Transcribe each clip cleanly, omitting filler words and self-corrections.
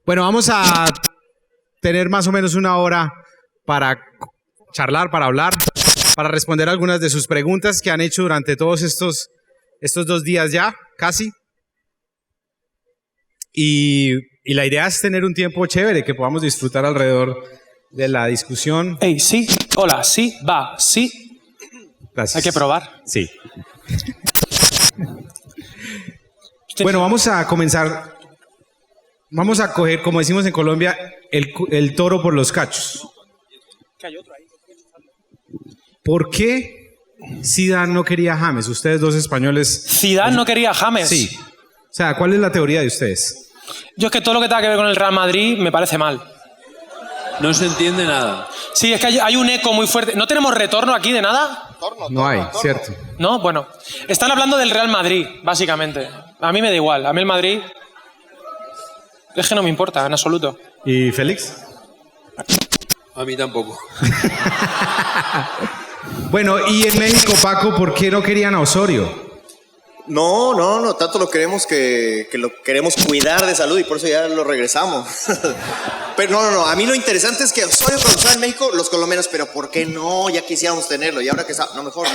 Bueno, vamos a tener más o menos una hora para charlar, para hablar, para responder algunas de sus preguntas que han hecho durante todos estos 2 días ya, casi. Y la idea es tener un tiempo chévere, que podamos disfrutar alrededor de la discusión. Hey, sí, hola, sí, va, sí. Gracias. Hay que probar. Sí. Bueno, vamos a comenzar. Vamos a coger, como decimos en Colombia, el toro por los cachos. ¿Por qué Zidane no quería a James? Ustedes dos españoles. Zidane no quería a James. Sí. O sea, ¿cuál es la teoría de ustedes? Yo es que todo lo que tenga que ver con el Real Madrid me parece mal. No se entiende nada. Sí, es que hay un eco muy fuerte. ¿No tenemos retorno aquí de nada? No hay, ¿cierto? No, bueno. Están hablando del Real Madrid, básicamente. A mí me da igual. A mí el Madrid es que no me importa, en absoluto. ¿Y Félix? A mí tampoco. Bueno, y en México, Paco, ¿por qué no querían a Osorio? No, tanto lo queremos que lo queremos cuidar de salud y por eso ya lo regresamos. Pero no, a mí lo interesante es que Osorio cuando estaba en México, los colombianos, pero ¿por qué no? Ya quisiéramos tenerlo y ahora que está, no, mejor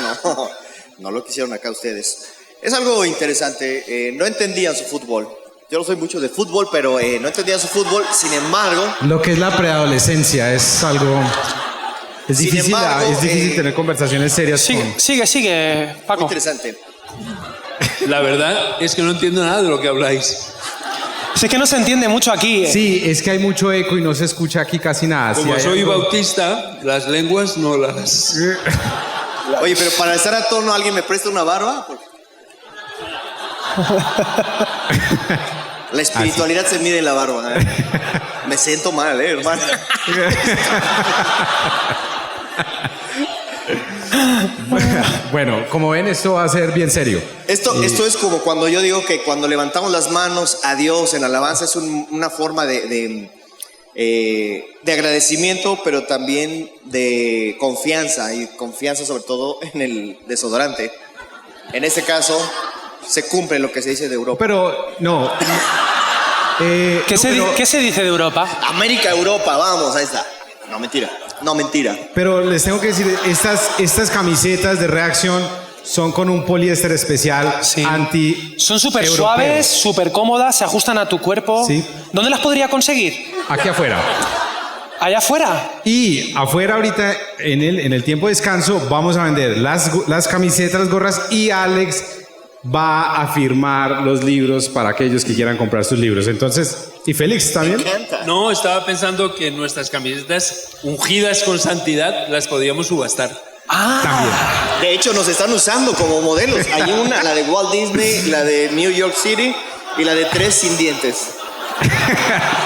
no lo quisieron acá ustedes. Es algo interesante, no entendían su fútbol. Yo no soy mucho de fútbol, pero no entendían su fútbol, sin embargo... Lo que es la preadolescencia es algo... Es difícil tener conversaciones serias. Sigue, Paco. Muy interesante. La verdad es que no entiendo nada de lo que habláis. Es que no se entiende mucho aquí. Sí, es que hay mucho eco y no se escucha aquí casi nada. Como Sí, soy algo... bautista, las lenguas no las... Oye, pero para estar a tono, ¿alguien me presta una barba? La espiritualidad se mide en la barba. Me siento mal, hermano. Bueno, como ven, esto va a ser bien serio. Esto es como cuando yo digo que cuando levantamos las manos a Dios en alabanza es una forma de agradecimiento, pero también de confianza, y confianza sobre todo en el desodorante. En este caso, se cumple lo que se dice de Europa. Pero, no. ¿Qué se dice de Europa? América, Europa, vamos, ahí está. No, mentira. Pero les tengo que decir, estas camisetas de reacción son con un poliéster especial anti. Son súper suaves, súper cómodas, se ajustan a tu cuerpo. Sí. ¿Dónde las podría conseguir? Aquí afuera. ¿Allá afuera? Y afuera ahorita, en el tiempo de descanso, vamos a vender las camisetas, las gorras, y Alex va a firmar los libros para aquellos que quieran comprar sus libros. Entonces, ¿y Félix también? No, estaba pensando que nuestras camisetas ungidas con santidad las podíamos subastar. También. De hecho, nos están usando como modelos. Hay una, la de Walt Disney, la de New York City y la de 3 sin dientes.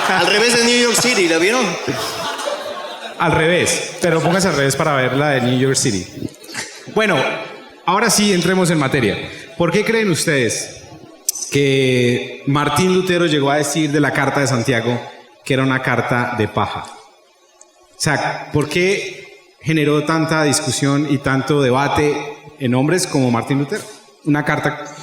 Al revés de New York City, ¿la vieron? Al revés, pero póngase al revés para ver la de New York City. Bueno, ahora sí entremos en materia. ¿Por qué creen ustedes que Martín Lutero llegó a decir de la Carta de Santiago que era una carta de paja? O sea, ¿por qué generó tanta discusión y tanto debate en hombres como Martín Lutero? Una carta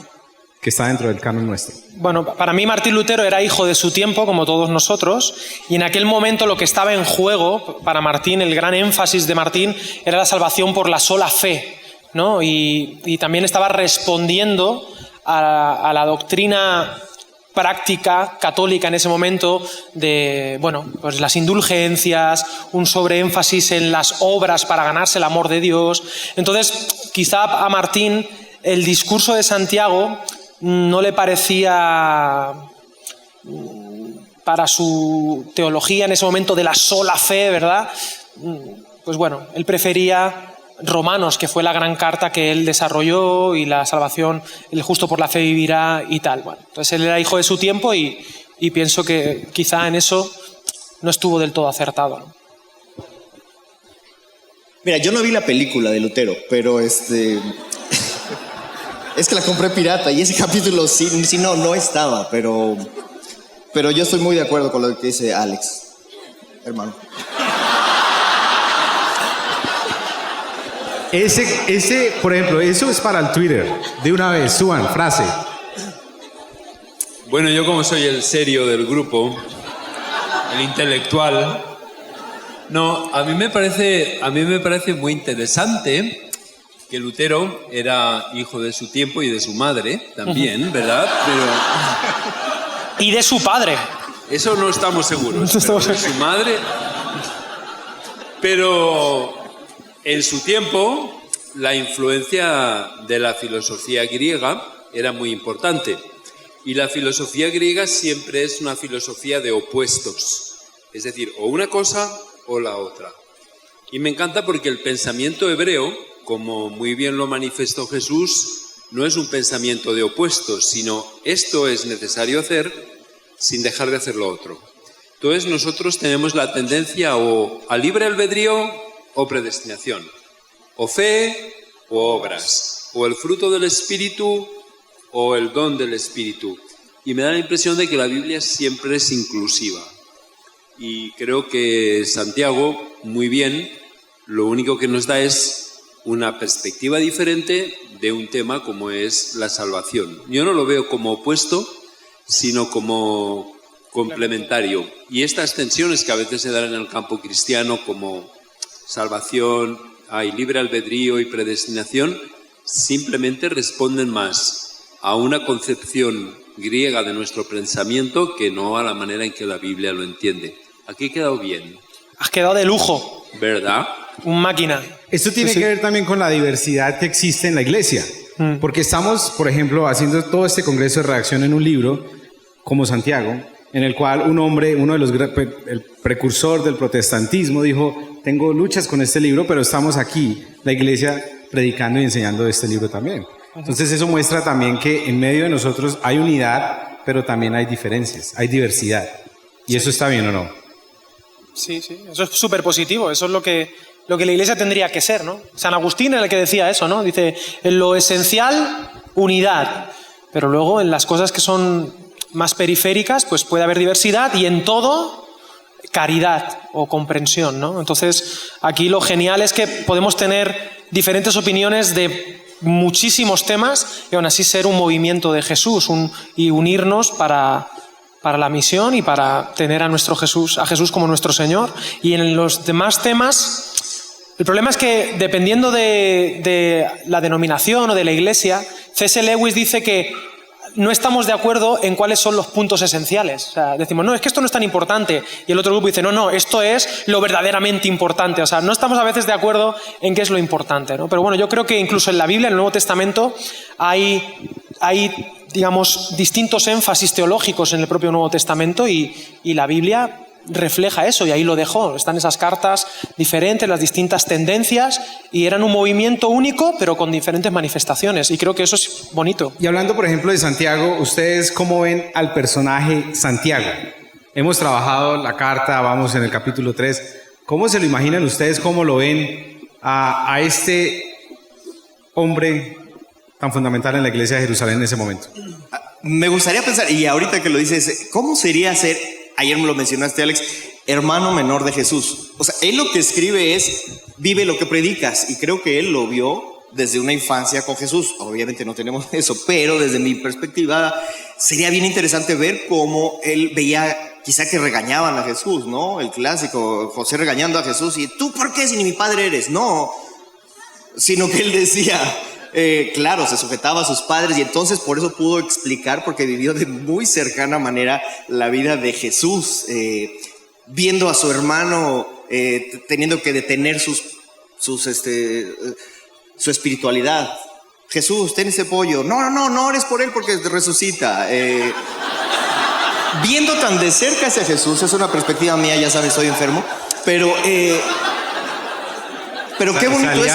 que está dentro del canon nuestro. Bueno, para mí Martín Lutero era hijo de su tiempo, como todos nosotros, y en aquel momento lo que estaba en juego para Martín, el gran énfasis de Martín, era la salvación por la sola fe, ¿no? Y también estaba respondiendo a la doctrina práctica católica en ese momento de, bueno, pues las indulgencias, un sobreénfasis en las obras para ganarse el amor de Dios. Entonces, quizá a Martín el discurso de Santiago no le parecía, para su teología en ese momento de la sola fe, ¿verdad? Pues bueno, él prefería Romanos, que fue la gran carta que él desarrolló, y la salvación, el justo por la fe vivirá y tal. Bueno, entonces él era hijo de su tiempo y pienso que quizá en eso no estuvo del todo acertado, ¿no? Mira, yo no vi la película de Lutero, pero es que la compré pirata y ese capítulo sí no estaba, pero yo estoy muy de acuerdo con lo que dice Alex, hermano. Ese, por ejemplo, eso es para el Twitter. De una vez, suban, frase. Bueno, yo como soy el serio del grupo, el intelectual. No, a mí me parece muy interesante que Lutero era hijo de su tiempo y de su madre también, ¿verdad? Y de su padre. Eso no estamos seguros. Pero de su madre. Pero en su tiempo la influencia de la filosofía griega era muy importante. Y la filosofía griega siempre es una filosofía de opuestos. Es decir, o una cosa o la otra. Y me encanta porque el pensamiento hebreo, como muy bien lo manifestó Jesús, no es un pensamiento de opuestos, sino esto es necesario hacer sin dejar de hacer lo otro. Entonces nosotros tenemos la tendencia o a libre albedrío o predestinación, o fe o obras, o el fruto del Espíritu o el don del Espíritu. Y me da la impresión de que la Biblia siempre es inclusiva. Y creo que Santiago, muy bien, lo único que nos da es una perspectiva diferente de un tema como es la salvación. Yo no lo veo como opuesto, sino como complementario. Y estas tensiones que a veces se dan en el campo cristiano como salvación, hay libre albedrío y predestinación, simplemente responden más a una concepción griega de nuestro pensamiento que no a la manera en que la Biblia lo entiende. Aquí he quedado bien. Has quedado de lujo. ¿Verdad? Un máquina. Esto tiene que ver también con la diversidad que existe en la iglesia. Porque estamos, por ejemplo, haciendo todo este congreso de redacción en un libro, como Santiago, en el cual un hombre, el precursor del protestantismo, dijo, tengo luchas con este libro, pero estamos aquí, la iglesia, predicando y enseñando este libro también. Entonces eso muestra también que en medio de nosotros hay unidad, pero también hay diferencias, hay diversidad. ¿Y eso está bien o no? Sí, eso es súper positivo, eso es lo que la iglesia tendría que ser, ¿no? San Agustín era el que decía eso, ¿no? Dice, en lo esencial, unidad, pero luego en las cosas que son más periféricas, pues puede haber diversidad y en todo, caridad o comprensión, ¿no? Entonces, aquí lo genial es que podemos tener diferentes opiniones de muchísimos temas y aún así ser un movimiento de Jesús y unirnos para la misión y para tener a Jesús como nuestro Señor. Y en los demás temas, el problema es que dependiendo de la denominación o de la iglesia, C.S. Lewis dice que no estamos de acuerdo en cuáles son los puntos esenciales. O sea, decimos, no, es que esto no es tan importante. Y el otro grupo dice, no, esto es lo verdaderamente importante. O sea, no estamos a veces de acuerdo en qué es lo importante, ¿no? Pero bueno, yo creo que incluso en la Biblia, en el Nuevo Testamento, hay digamos, distintos énfasis teológicos en el propio Nuevo Testamento y la Biblia refleja eso, y ahí lo dejó. Están esas cartas diferentes, las distintas tendencias, y eran un movimiento único, pero con diferentes manifestaciones, y creo que eso es bonito. Y hablando, por ejemplo, de Santiago, ¿ustedes cómo ven al personaje Santiago? Hemos trabajado la carta, vamos en el capítulo 3. ¿Cómo se lo imaginan ustedes? ¿Cómo lo ven a este hombre tan fundamental en la iglesia de Jerusalén en ese momento? Me gustaría pensar, y ahorita que lo dices, ¿cómo sería ser, ayer me lo mencionaste, Alex, hermano menor de Jesús? O sea, él lo que escribe es, vive lo que predicas, y creo que él lo vio desde una infancia con Jesús. Obviamente no tenemos eso, pero desde mi perspectiva sería bien interesante ver cómo él veía, quizá que regañaban a Jesús, ¿no? El clásico, José regañando a Jesús, y ¿tú por qué si ni mi padre eres? No, sino que él decía... claro, se sujetaba a sus padres, y entonces por eso pudo explicar, porque vivió de muy cercana manera la vida de Jesús, viendo a su hermano teniendo que detener su espiritualidad. Jesús, ten ese pollo. No ores por él porque resucita. Viendo tan de cerca hacia Jesús, es una perspectiva mía, ya sabes, soy enfermo, pero qué bonito es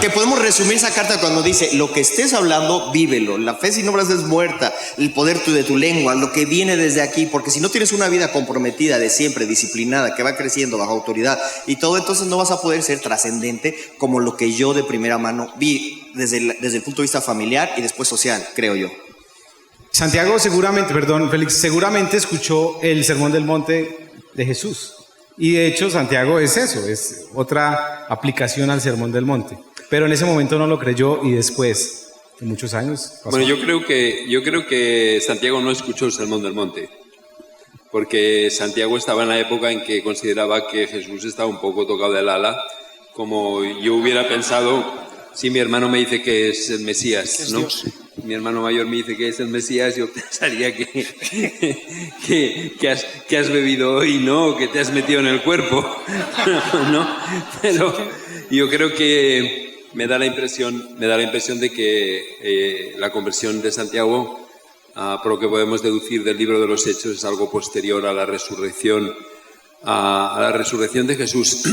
que podemos resumir esa carta cuando dice, lo que estés hablando, vívelo. La fe sin obras es muerta. El poder de tu lengua, lo que viene desde aquí. Porque si no tienes una vida comprometida de siempre, disciplinada, que va creciendo bajo autoridad y todo, entonces no vas a poder ser trascendente como lo que yo de primera mano vi desde el punto de vista familiar y después social, creo yo. Santiago Félix, seguramente escuchó el Sermón del Monte de Jesús. Y de hecho Santiago es eso, es otra aplicación al Sermón del Monte. Pero en ese momento no lo creyó, y después de muchos años pasó. Bueno, yo creo que Santiago no escuchó el Sermón del Monte. porque Santiago estaba en la época en que consideraba que Jesús estaba un poco tocado del ala, como yo hubiera pensado si mi hermano me dice que es el Mesías, ¿no? Mi hermano mayor me dice que es el Mesías, yo pensaría que has bebido hoy, ¿no? Que te has metido en el cuerpo, ¿no? Pero yo creo que me da la impresión de que la conversión de Santiago, por lo que podemos deducir del libro de los Hechos, es algo posterior a la resurrección de Jesús.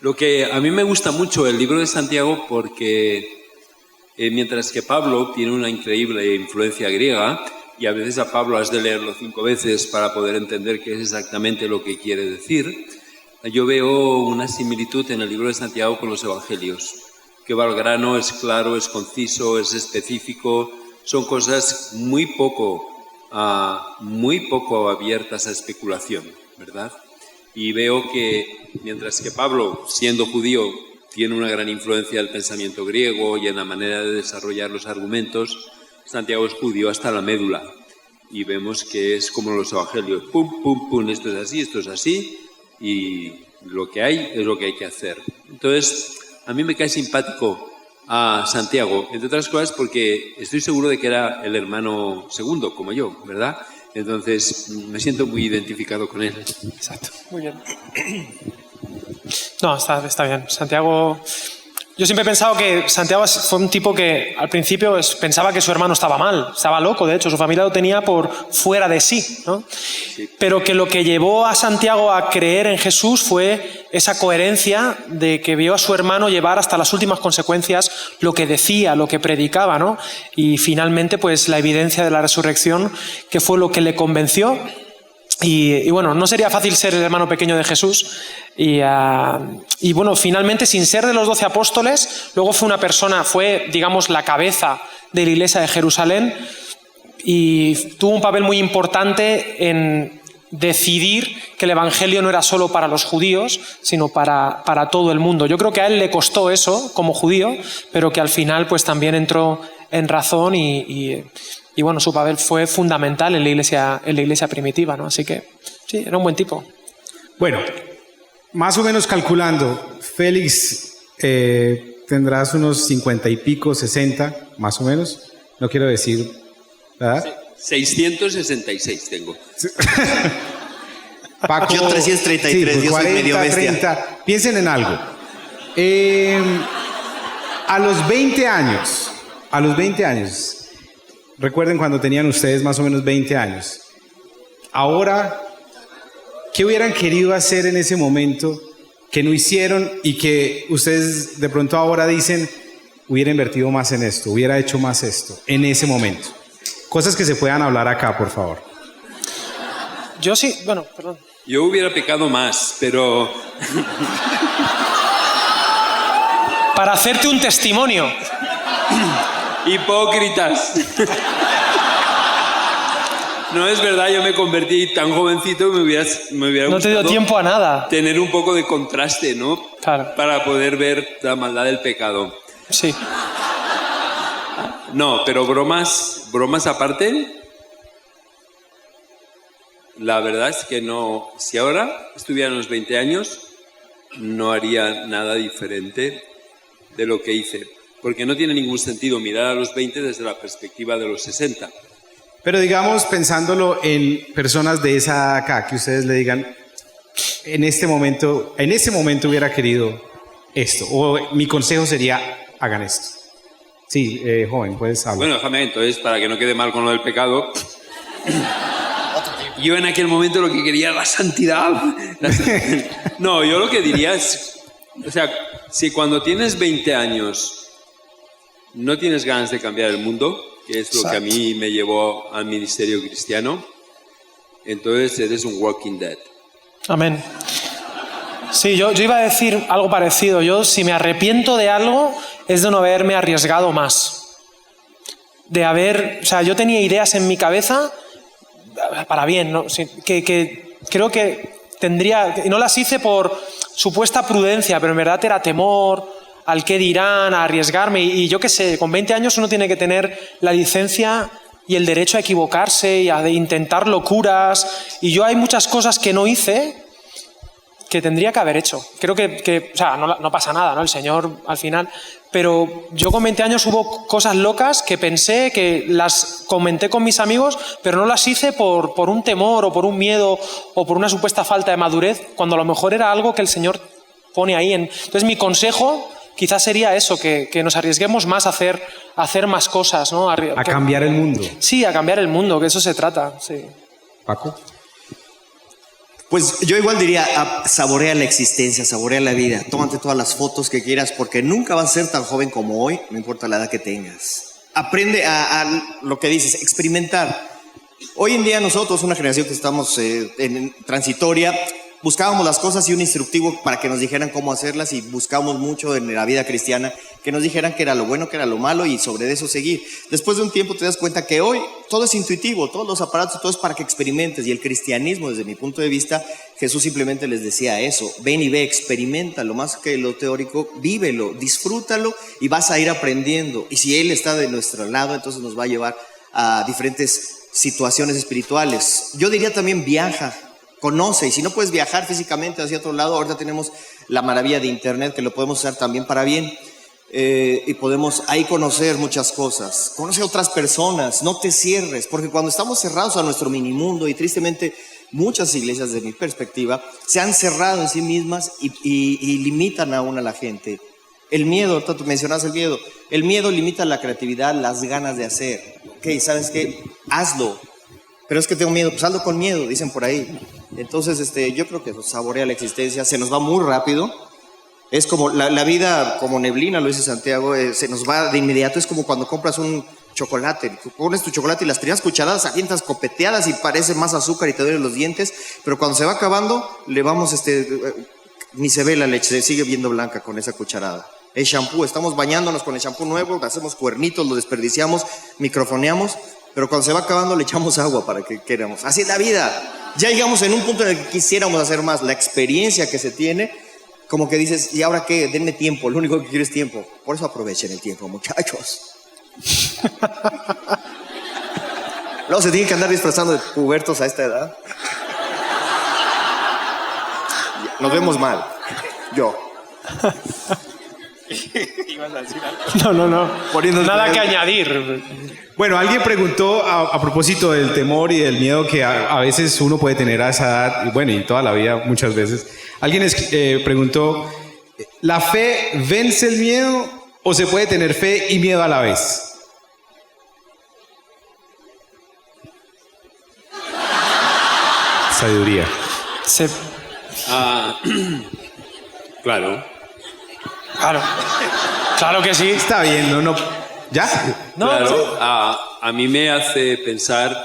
Lo que a mí me gusta mucho el libro de Santiago porque mientras que Pablo tiene una increíble influencia griega, y a veces a Pablo has de leerlo 5 veces para poder entender qué es exactamente lo que quiere decir, yo veo una similitud en el libro de Santiago con los evangelios, que va al grano, es claro, es conciso, es específico, son cosas muy poco abiertas a especulación, ¿verdad? Y veo que mientras que Pablo, siendo judío, tiene una gran influencia del pensamiento griego y en la manera de desarrollar los argumentos, Santiago es judío hasta la médula. Y vemos que es como los evangelios, pum, pum, pum, esto es así, y lo que hay es lo que hay que hacer. Entonces, a mí me cae simpático a Santiago, entre otras cosas porque estoy seguro de que era el hermano segundo, como yo, ¿verdad? Entonces, me siento muy identificado con él. Exacto, muy bien. No, está bien. Santiago... Yo siempre he pensado que Santiago fue un tipo que al principio pensaba que su hermano estaba mal, estaba loco, de hecho, su familia lo tenía por fuera de sí, ¿no? Sí. Pero que lo que llevó a Santiago a creer en Jesús fue esa coherencia de que vio a su hermano llevar hasta las últimas consecuencias lo que decía, lo que predicaba, ¿no? Y finalmente, pues la evidencia de la resurrección, que fue lo que le convenció. Y bueno, no sería fácil ser el hermano pequeño de Jesús. Y bueno, finalmente, sin ser de los 12 apóstoles, luego fue, digamos, la cabeza de la iglesia de Jerusalén y tuvo un papel muy importante en decidir que el evangelio no era solo para los judíos, sino para todo el mundo. Yo creo que a él le costó eso como judío, pero que al final pues también entró en razón y bueno, su papel fue fundamental en la iglesia primitiva, ¿no? Así que sí, era un buen tipo. Bueno, más o menos calculando, Félix, tendrás unos 50 y pico, 60, más o menos. No quiero decir, ¿verdad? 666 tengo. Paco, yo 333, sí, pues yo 40, soy medio bestia. 30. Piensen en algo. A los 20 años, recuerden cuando tenían ustedes más o menos 20 años. Ahora, ¿qué hubieran querido hacer en ese momento que no hicieron y que ustedes de pronto ahora dicen, hubiera invertido más en esto, hubiera hecho más esto, en ese momento? Cosas que se puedan hablar acá, por favor. Yo sí, bueno, perdón. Yo hubiera pecado más, pero... Para hacerte un testimonio. Hipócritas. No es verdad, yo me convertí tan jovencito, me hubiera no te dio tiempo a nada. Tener un poco de contraste, ¿no? Claro. Para poder ver la maldad del pecado. Sí. No, pero bromas aparte, la verdad es que no. Si ahora estuviera en los 20 años, no haría nada diferente de lo que hice. Porque no tiene ningún sentido mirar a los 20 desde la perspectiva de los 60. Pero digamos, pensándolo en personas de esa edad acá, que ustedes le digan, en ese momento hubiera querido esto, o mi consejo sería, hagan esto. Sí, joven, puedes hablar. Bueno, déjame, entonces, para que no quede mal con lo del pecado, yo en aquel momento lo que quería era la santidad. No, yo lo que diría es, o sea, si cuando tienes 20 años no tienes ganas de cambiar el mundo, que es lo Exacto. Que a mí me llevó al ministerio cristiano, entonces eres un walking dead. Amén. Sí, yo iba a decir algo parecido. Yo, si me arrepiento de algo, es de no haberme arriesgado más. O sea, yo tenía ideas en mi cabeza para bien, ¿no? Que creo que tendría, y no las hice por supuesta prudencia, pero en verdad era temor al qué dirán, a arriesgarme, y yo qué sé, con 20 años uno tiene que tener la licencia y el derecho a equivocarse y a intentar locuras. Y yo hay muchas cosas que no hice que tendría que haber hecho. Creo que o sea, no pasa nada, ¿no? El Señor al final... Pero yo con 20 años hubo cosas locas que pensé, que las comenté con mis amigos, pero no las hice por un temor o por un miedo o por una supuesta falta de madurez, cuando a lo mejor era algo que el Señor pone ahí. Entonces mi consejo quizás sería eso, que nos arriesguemos más a hacer más cosas, ¿no? A cambiar el mundo. Sí, a cambiar el mundo, que eso se trata, sí. Paco. Pues yo igual diría, saborea la existencia, saborea la vida, tómate todas las fotos que quieras, porque nunca vas a ser tan joven como hoy, no importa la edad que tengas. Aprende a lo que dices, experimentar. Hoy en día nosotros, una generación que estamos en transitoria, buscábamos las cosas y un instructivo para que nos dijeran cómo hacerlas, y buscábamos mucho en la vida cristiana que nos dijeran qué era lo bueno, qué era lo malo, y sobre eso seguir. Después de un tiempo te das cuenta que hoy todo es intuitivo, todos los aparatos, todo es para que experimentes, y el cristianismo, desde mi punto de vista, Jesús simplemente les decía eso: ven y ve, experimenta, lo más que lo teórico, vívelo, disfrútalo y vas a ir aprendiendo. Y si Él está de nuestro lado, entonces nos va a llevar a diferentes situaciones espirituales. Yo diría también viaja, conoce, y si no puedes viajar físicamente hacia otro lado, ahorita tenemos la maravilla de internet que lo podemos usar también para bien, y podemos ahí conocer muchas cosas. Conoce a otras personas, no te cierres, porque cuando estamos cerrados a nuestro minimundo, y tristemente muchas iglesias, desde mi perspectiva, se han cerrado en sí mismas y limitan aún a la gente. El miedo, tú mencionas el miedo limita la creatividad, las ganas de hacer. Ok, ¿sabes qué? Hazlo. Pero es que tengo miedo, pues hazlo con miedo, dicen por ahí. Entonces, yo creo que saborea la existencia, se nos va muy rápido. Es como la vida, como neblina, lo dice Santiago, se nos va de inmediato. Es como cuando compras un chocolate, pones tu chocolate y las primeras cucharadas avientas copeteadas y parece más azúcar y te duelen los dientes, pero cuando se va acabando, le vamos, ni se ve la leche, se sigue viendo blanca con esa cucharada. El shampoo, estamos bañándonos con el shampoo nuevo, hacemos cuernitos, lo desperdiciamos, microfoneamos, pero cuando se va acabando le echamos agua para que queramos. Así es la vida. Ya llegamos en un punto en el que quisiéramos hacer más. La experiencia que se tiene, como que dices, ¿y ahora qué? Denme tiempo, lo único que quiero es tiempo. Por eso aprovechen el tiempo, muchachos. Luego se tienen que andar disfrazando de pubertos a esta edad. Nos vemos mal. Yo. No. Nada que añadir. Bueno, alguien preguntó a propósito del temor y del miedo que a veces uno puede tener a esa edad, y bueno, y toda la vida muchas veces. Alguien preguntó, ¿la fe vence el miedo o se puede tener fe y miedo a la vez? Sabiduría. Claro. Claro que sí. Está bien, ¿no? ¿Ya? No, Claro, sí. a mí me hace pensar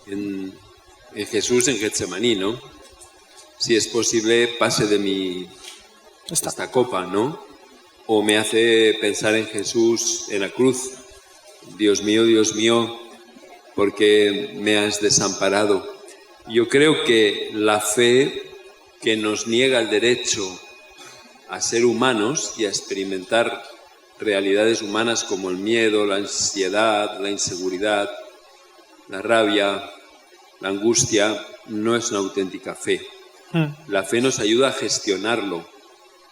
en Jesús en Getsemaní, ¿no? Si es posible, pase de mí esta copa, ¿no? O me hace pensar en Jesús en la cruz. Dios mío, ¿por qué me has desamparado? Yo creo que la fe que nos niega el derecho a ser humanos y a experimentar realidades humanas como el miedo, la ansiedad, la inseguridad, la rabia, la angustia, no es una auténtica fe. La fe nos ayuda a gestionarlo,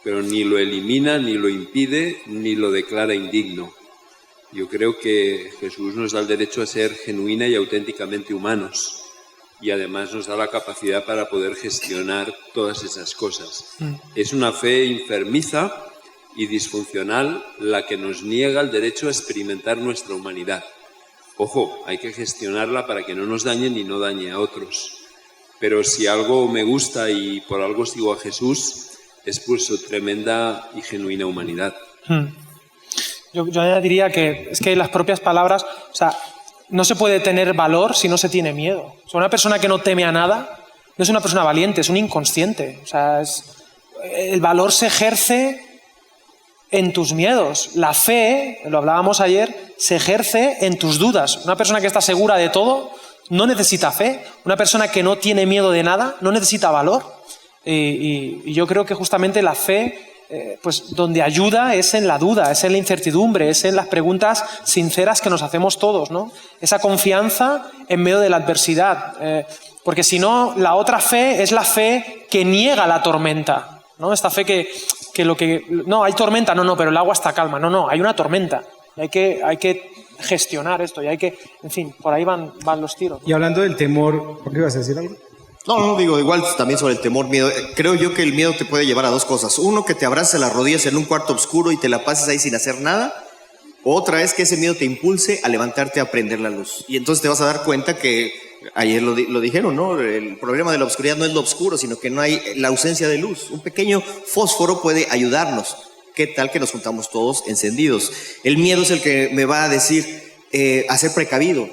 pero ni lo elimina, ni lo impide, ni lo declara indigno. Yo creo que Jesús nos da el derecho a ser genuina y auténticamente humanos, y además nos da la capacidad para poder gestionar todas esas cosas. Es una fe enfermiza y disfuncional la que nos niega el derecho a experimentar nuestra humanidad. Ojo, hay que gestionarla para que no nos dañe ni no dañe a otros. Pero si algo me gusta y por algo sigo a Jesús, es por su tremenda y genuina humanidad. Yo añadiría que es que las propias palabras, o sea, no se puede tener valor si no se tiene miedo. O sea, una persona que no teme a nada no es una persona valiente, es un inconsciente. O sea, el valor se ejerce en tus miedos. La fe, lo hablábamos ayer, se ejerce en tus dudas. Una persona que está segura de todo no necesita fe. Una persona que no tiene miedo de nada no necesita valor. Y yo creo que justamente la fe pues donde ayuda es en la duda, es en la incertidumbre, es en las preguntas sinceras que nos hacemos todos, ¿no? Esa confianza en medio de la adversidad. Porque si no, la otra fe es la fe que niega la tormenta, ¿no? Esta fe que no, hay tormenta, no, pero el agua está calma. No, hay una tormenta. Hay que gestionar esto y hay que, en fin, por ahí van los tiros. Y hablando del temor, ¿por qué ibas a decir algo? No, digo, igual también sobre el temor, miedo. Creo yo que el miedo te puede llevar a dos cosas. Uno, que te abraces las rodillas en un cuarto oscuro y te la pases ahí sin hacer nada. Otra es que ese miedo te impulse a levantarte a prender la luz. Y entonces te vas a dar cuenta que, ayer lo dijeron, ¿no? El problema de la oscuridad no es lo oscuro, sino que no hay la ausencia de luz. Un pequeño fósforo puede ayudarnos. ¿Qué tal que nos juntamos todos encendidos? El miedo es el que me va a decir a ser precavido.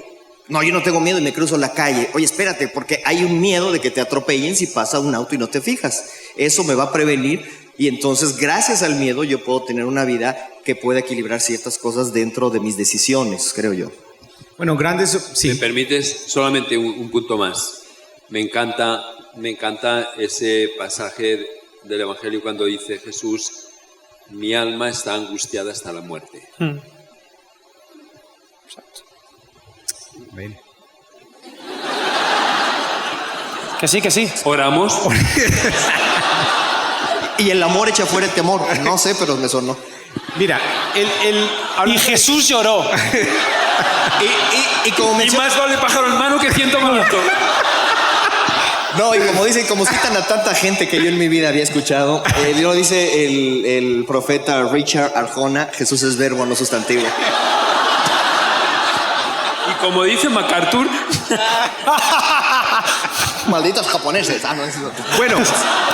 No, yo no tengo miedo y me cruzo la calle. Oye, espérate, porque hay un miedo de que te atropellen si pasa un auto y no te fijas. Eso me va a prevenir y entonces gracias al miedo yo puedo tener una vida que pueda equilibrar ciertas cosas dentro de mis decisiones, creo yo. Bueno, grandes... Sí. ¿Me permites solamente un punto más? Me encanta ese pasaje del Evangelio cuando dice Jesús: mi alma está angustiada hasta la muerte. Exacto. Ven. Que sí. Oramos. Y el amor echa fuera el temor. No sé, pero me sonó. Mira, Y Jesús lloró. Y como Y más vale pájaro en mano que ciento muerto. No, y como citan a tanta gente que yo en mi vida había escuchado, lo dice el profeta Richard Arjona: Jesús es verbo, no sustantivo. Y como dice MacArthur, Malditos japoneses. No, bueno,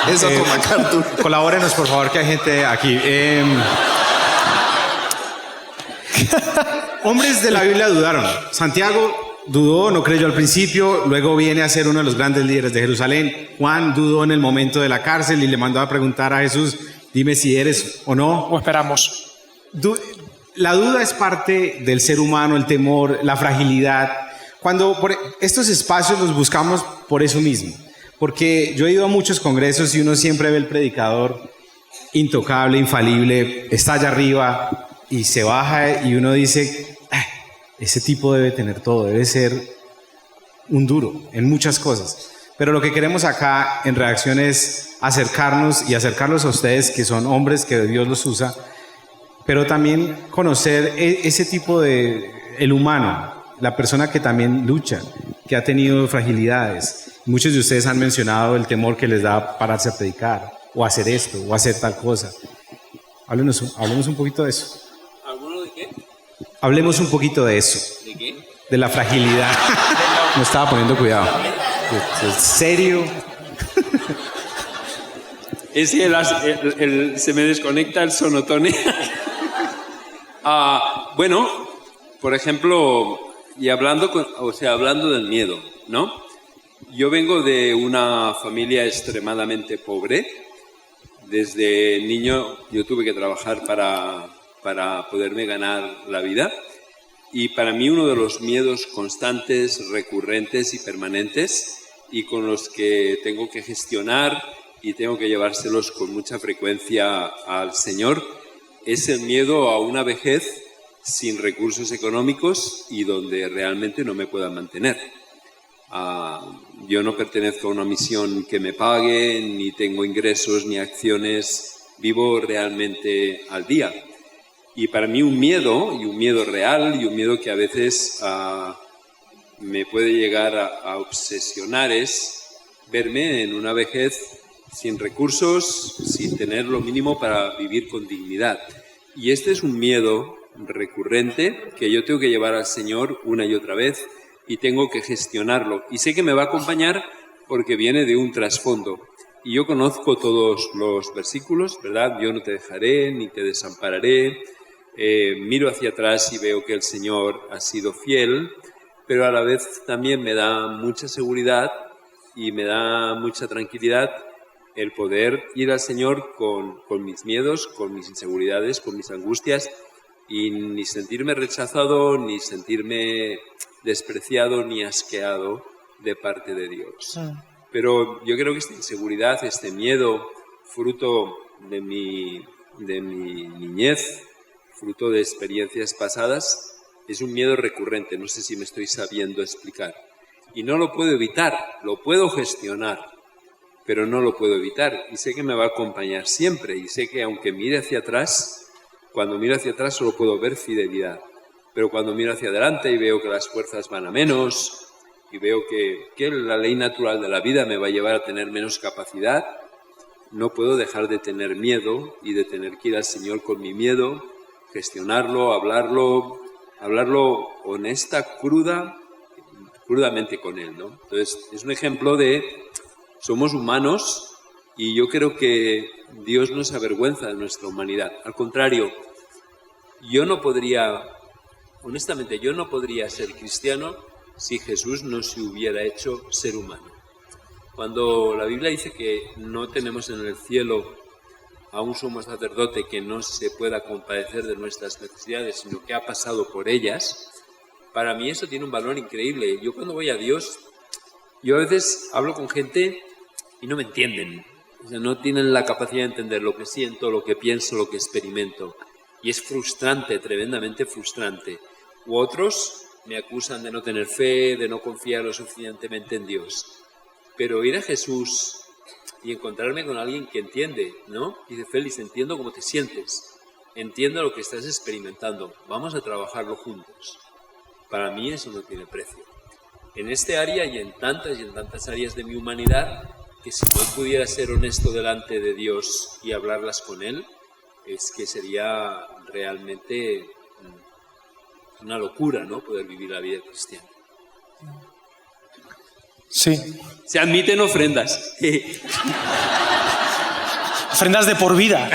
es otro MacArthur. colabórenos, por favor, que hay gente aquí. Hombres de la Biblia dudaron. Santiago dudó, no creyó al principio, luego viene a ser uno de los grandes líderes de Jerusalén. Juan dudó en el momento de la cárcel y le mandó a preguntar a Jesús: dime si eres o no. O esperamos. La duda es parte del ser humano, el temor, la fragilidad. Cuando estos espacios los buscamos por eso mismo. Porque yo he ido a muchos congresos y uno siempre ve el predicador intocable, infalible, está allá arriba y se baja y uno dice: ese tipo debe tener todo, debe ser un duro en muchas cosas. Pero lo que queremos acá en Reacción es acercarnos y acercarlos a ustedes, que son hombres que Dios los usa, pero también conocer ese tipo de, el humano, la persona que también lucha, que ha tenido fragilidades. Muchos de ustedes han mencionado el temor que les da pararse a predicar, o hacer esto, o hacer tal cosa. Hablemos un poquito de eso. ¿alguno de qué? Hablemos un poquito de eso, ¿De qué? de la fragilidad. Me estaba poniendo cuidado. ¿En serio? Es que se me desconecta el sonotone. Bueno, por ejemplo, y hablando del miedo, ¿no? Yo vengo de una familia extremadamente pobre. Desde niño yo tuve que trabajar para poderme ganar la vida. Y para mí uno de los miedos constantes, recurrentes y permanentes, y con los que tengo que gestionar y tengo que llevárselos con mucha frecuencia al Señor, es el miedo a una vejez sin recursos económicos y donde realmente no me pueda mantener. Yo no pertenezco a una misión que me pague, ni tengo ingresos ni acciones, vivo realmente al día. Y para mí un miedo real, y un miedo que a veces me puede llegar a obsesionar, es verme en una vejez sin recursos, sin tener lo mínimo para vivir con dignidad. Y este es un miedo recurrente que yo tengo que llevar al Señor una y otra vez y tengo que gestionarlo. Y sé que me va a acompañar porque viene de un trasfondo. Y yo conozco todos los versículos, ¿verdad? Yo no te dejaré ni te desampararé. Miro hacia atrás y veo que el Señor ha sido fiel, pero a la vez también me da mucha seguridad y me da mucha tranquilidad el poder ir al Señor con mis miedos, con mis inseguridades, con mis angustias, y ni sentirme rechazado, ni sentirme despreciado, ni asqueado de parte de Dios. Pero yo creo que esta inseguridad, este miedo, fruto de mi de mi niñez, fruto de experiencias pasadas, es un miedo recurrente. No sé si me estoy sabiendo explicar. Y no lo puedo evitar, lo puedo gestionar, pero no lo puedo evitar. Y sé que me va a acompañar siempre. Y sé que aunque mire hacia atrás, cuando miro hacia atrás solo puedo ver fidelidad. Pero cuando miro hacia adelante y veo que las fuerzas van a menos, y veo que la ley natural de la vida me va a llevar a tener menos capacidad, no puedo dejar de tener miedo y de tener que ir al Señor con mi miedo, gestionarlo, hablarlo crudamente con Él, ¿no? Entonces, es un ejemplo de somos humanos y yo creo que Dios no se avergüenza de nuestra humanidad. Al contrario, honestamente, yo no podría ser cristiano si Jesús no se hubiera hecho ser humano. Cuando la Biblia dice que no tenemos en el cielo a un sumo sacerdote que no se pueda compadecer de nuestras necesidades, sino que ha pasado por ellas, para mí eso tiene un valor increíble. Yo cuando voy a Dios, yo a veces hablo con gente y no me entienden. O sea, no tienen la capacidad de entender lo que siento, lo que pienso, lo que experimento. Y es frustrante, tremendamente frustrante. U otros me acusan de no tener fe, de no confiar lo suficientemente en Dios. Pero ir a Jesús y encontrarme con alguien que entiende, ¿no? Y dice, Félix, entiendo cómo te sientes, entiendo lo que estás experimentando, vamos a trabajarlo juntos. Para mí eso no tiene precio. En este área y en tantas áreas de mi humanidad, que si no pudiera ser honesto delante de Dios y hablarlas con Él, es que sería realmente una locura, ¿no? Poder vivir la vida cristiana. Sí. Se admiten ofrendas. Ofrendas de por vida.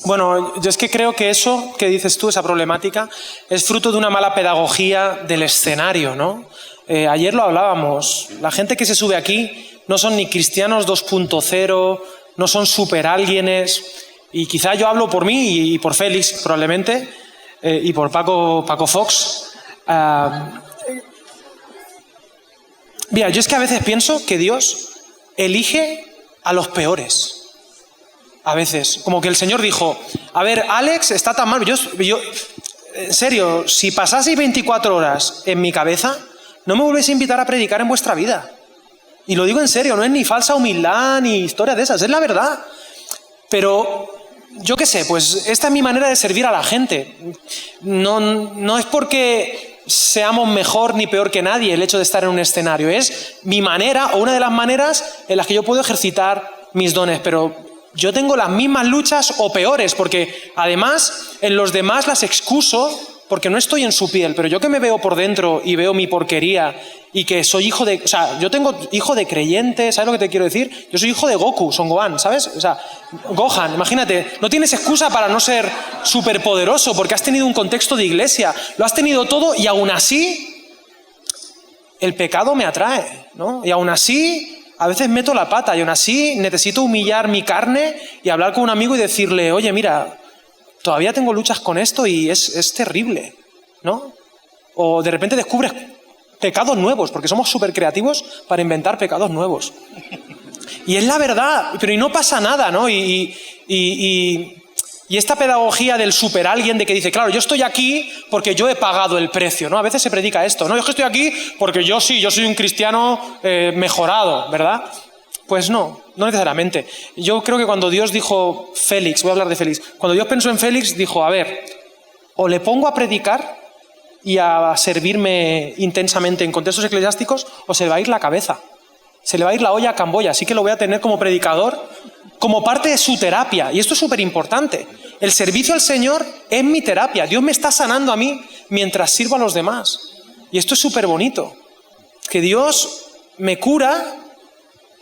Bueno, yo es que creo que eso que dices tú, esa problemática, es fruto de una mala pedagogía del escenario, ¿no? Ayer lo hablábamos. La gente que se sube aquí no son ni cristianos 2.0, no son superálguenes. Y quizá yo hablo por mí y por Félix, probablemente, y por Paco Fox. Mira, yo es que a veces pienso que Dios elige a los peores. A veces, como que el Señor dijo, a ver, Alex está tan mal. Yo, en serio, si pasaseis 24 horas en mi cabeza, no me volvéis a invitar a predicar en vuestra vida. Y lo digo en serio, no es ni falsa humildad ni historia de esas, es la verdad. Pero yo qué sé, pues esta es mi manera de servir a la gente. No es porque seamos mejor ni peor que nadie el hecho de estar en un escenario. Es mi manera o una de las maneras en las que yo puedo ejercitar mis dones. Pero yo tengo las mismas luchas o peores, porque además en los demás las excuso porque no estoy en su piel. Pero yo que me veo por dentro y veo mi porquería y que soy hijo de... O sea, yo tengo hijo de creyente, ¿sabes lo que te quiero decir? Yo soy hijo de Goku, Son Gohan, ¿sabes? O sea, Gohan, imagínate, no tienes excusa para no ser superpoderoso porque has tenido un contexto de iglesia, lo has tenido todo y aún así el pecado me atrae, ¿no? Y aún así a veces meto la pata y aún así necesito humillar mi carne y hablar con un amigo y decirle, oye, mira, todavía tengo luchas con esto y es terrible, ¿no? O de repente descubres pecados nuevos, porque somos súper creativos para inventar pecados nuevos. Y es la verdad, pero y no pasa nada, ¿no? Y esta pedagogía del super alguien de que dice, claro, yo estoy aquí porque yo he pagado el precio, ¿no? A veces se predica esto, ¿no? Yo es que estoy aquí porque yo soy un cristiano mejorado, ¿verdad? Pues no necesariamente. Yo creo que cuando Dios dijo Félix, voy a hablar de Félix, cuando Dios pensó en Félix, dijo, a ver, o le pongo a predicar y a servirme intensamente en contextos eclesiásticos, o se le va a ir la cabeza. Se le va a ir la olla a Camboya, así que lo voy a tener como predicador, como parte de su terapia. Y esto es súper importante. El servicio al Señor es mi terapia. Dios me está sanando a mí mientras sirvo a los demás. Y esto es súper bonito. Que Dios me cura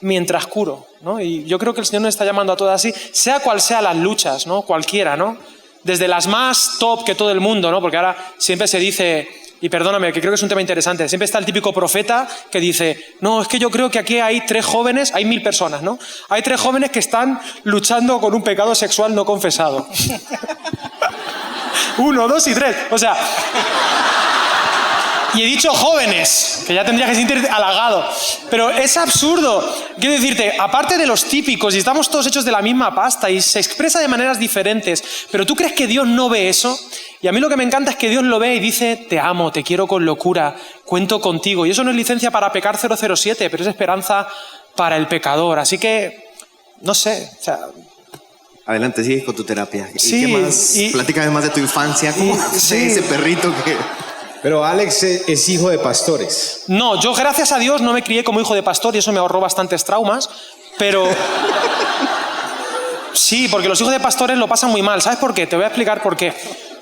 mientras curo, ¿no? Y yo creo que el Señor nos está llamando a todas así, sea cual sea las luchas, ¿no? Cualquiera, ¿no? Desde las más top que todo el mundo, ¿no? Porque ahora siempre se dice, y perdóname, que creo que es un tema interesante, siempre está el típico profeta que dice, no, es que yo creo que aquí hay 3 jóvenes, hay 1000 personas, ¿no? Hay 3 jóvenes que están luchando con un pecado sexual no confesado. 1, 2 y 3. O sea, Y he dicho jóvenes, que ya tendría que sentir halagado. Pero es absurdo. Quiero decirte, aparte de los típicos, y estamos todos hechos de la misma pasta y se expresa de maneras diferentes, pero ¿tú crees que Dios no ve eso? Y a mí lo que me encanta es que Dios lo ve y dice, te amo, te quiero con locura, cuento contigo. Y eso no es licencia para pecar 007, pero es esperanza para el pecador. Así que, no sé, o sea... Adelante, sigue con tu terapia. Sí, ¿Y qué más? Platícame más de tu infancia. ¿Cómo sí. ese perrito que...? Pero Alex es hijo de pastores. No, yo gracias a Dios no me crié como hijo de pastor y eso me ahorró bastantes traumas, pero... Sí, porque los hijos de pastores lo pasan muy mal. ¿Sabes por qué? Te voy a explicar por qué.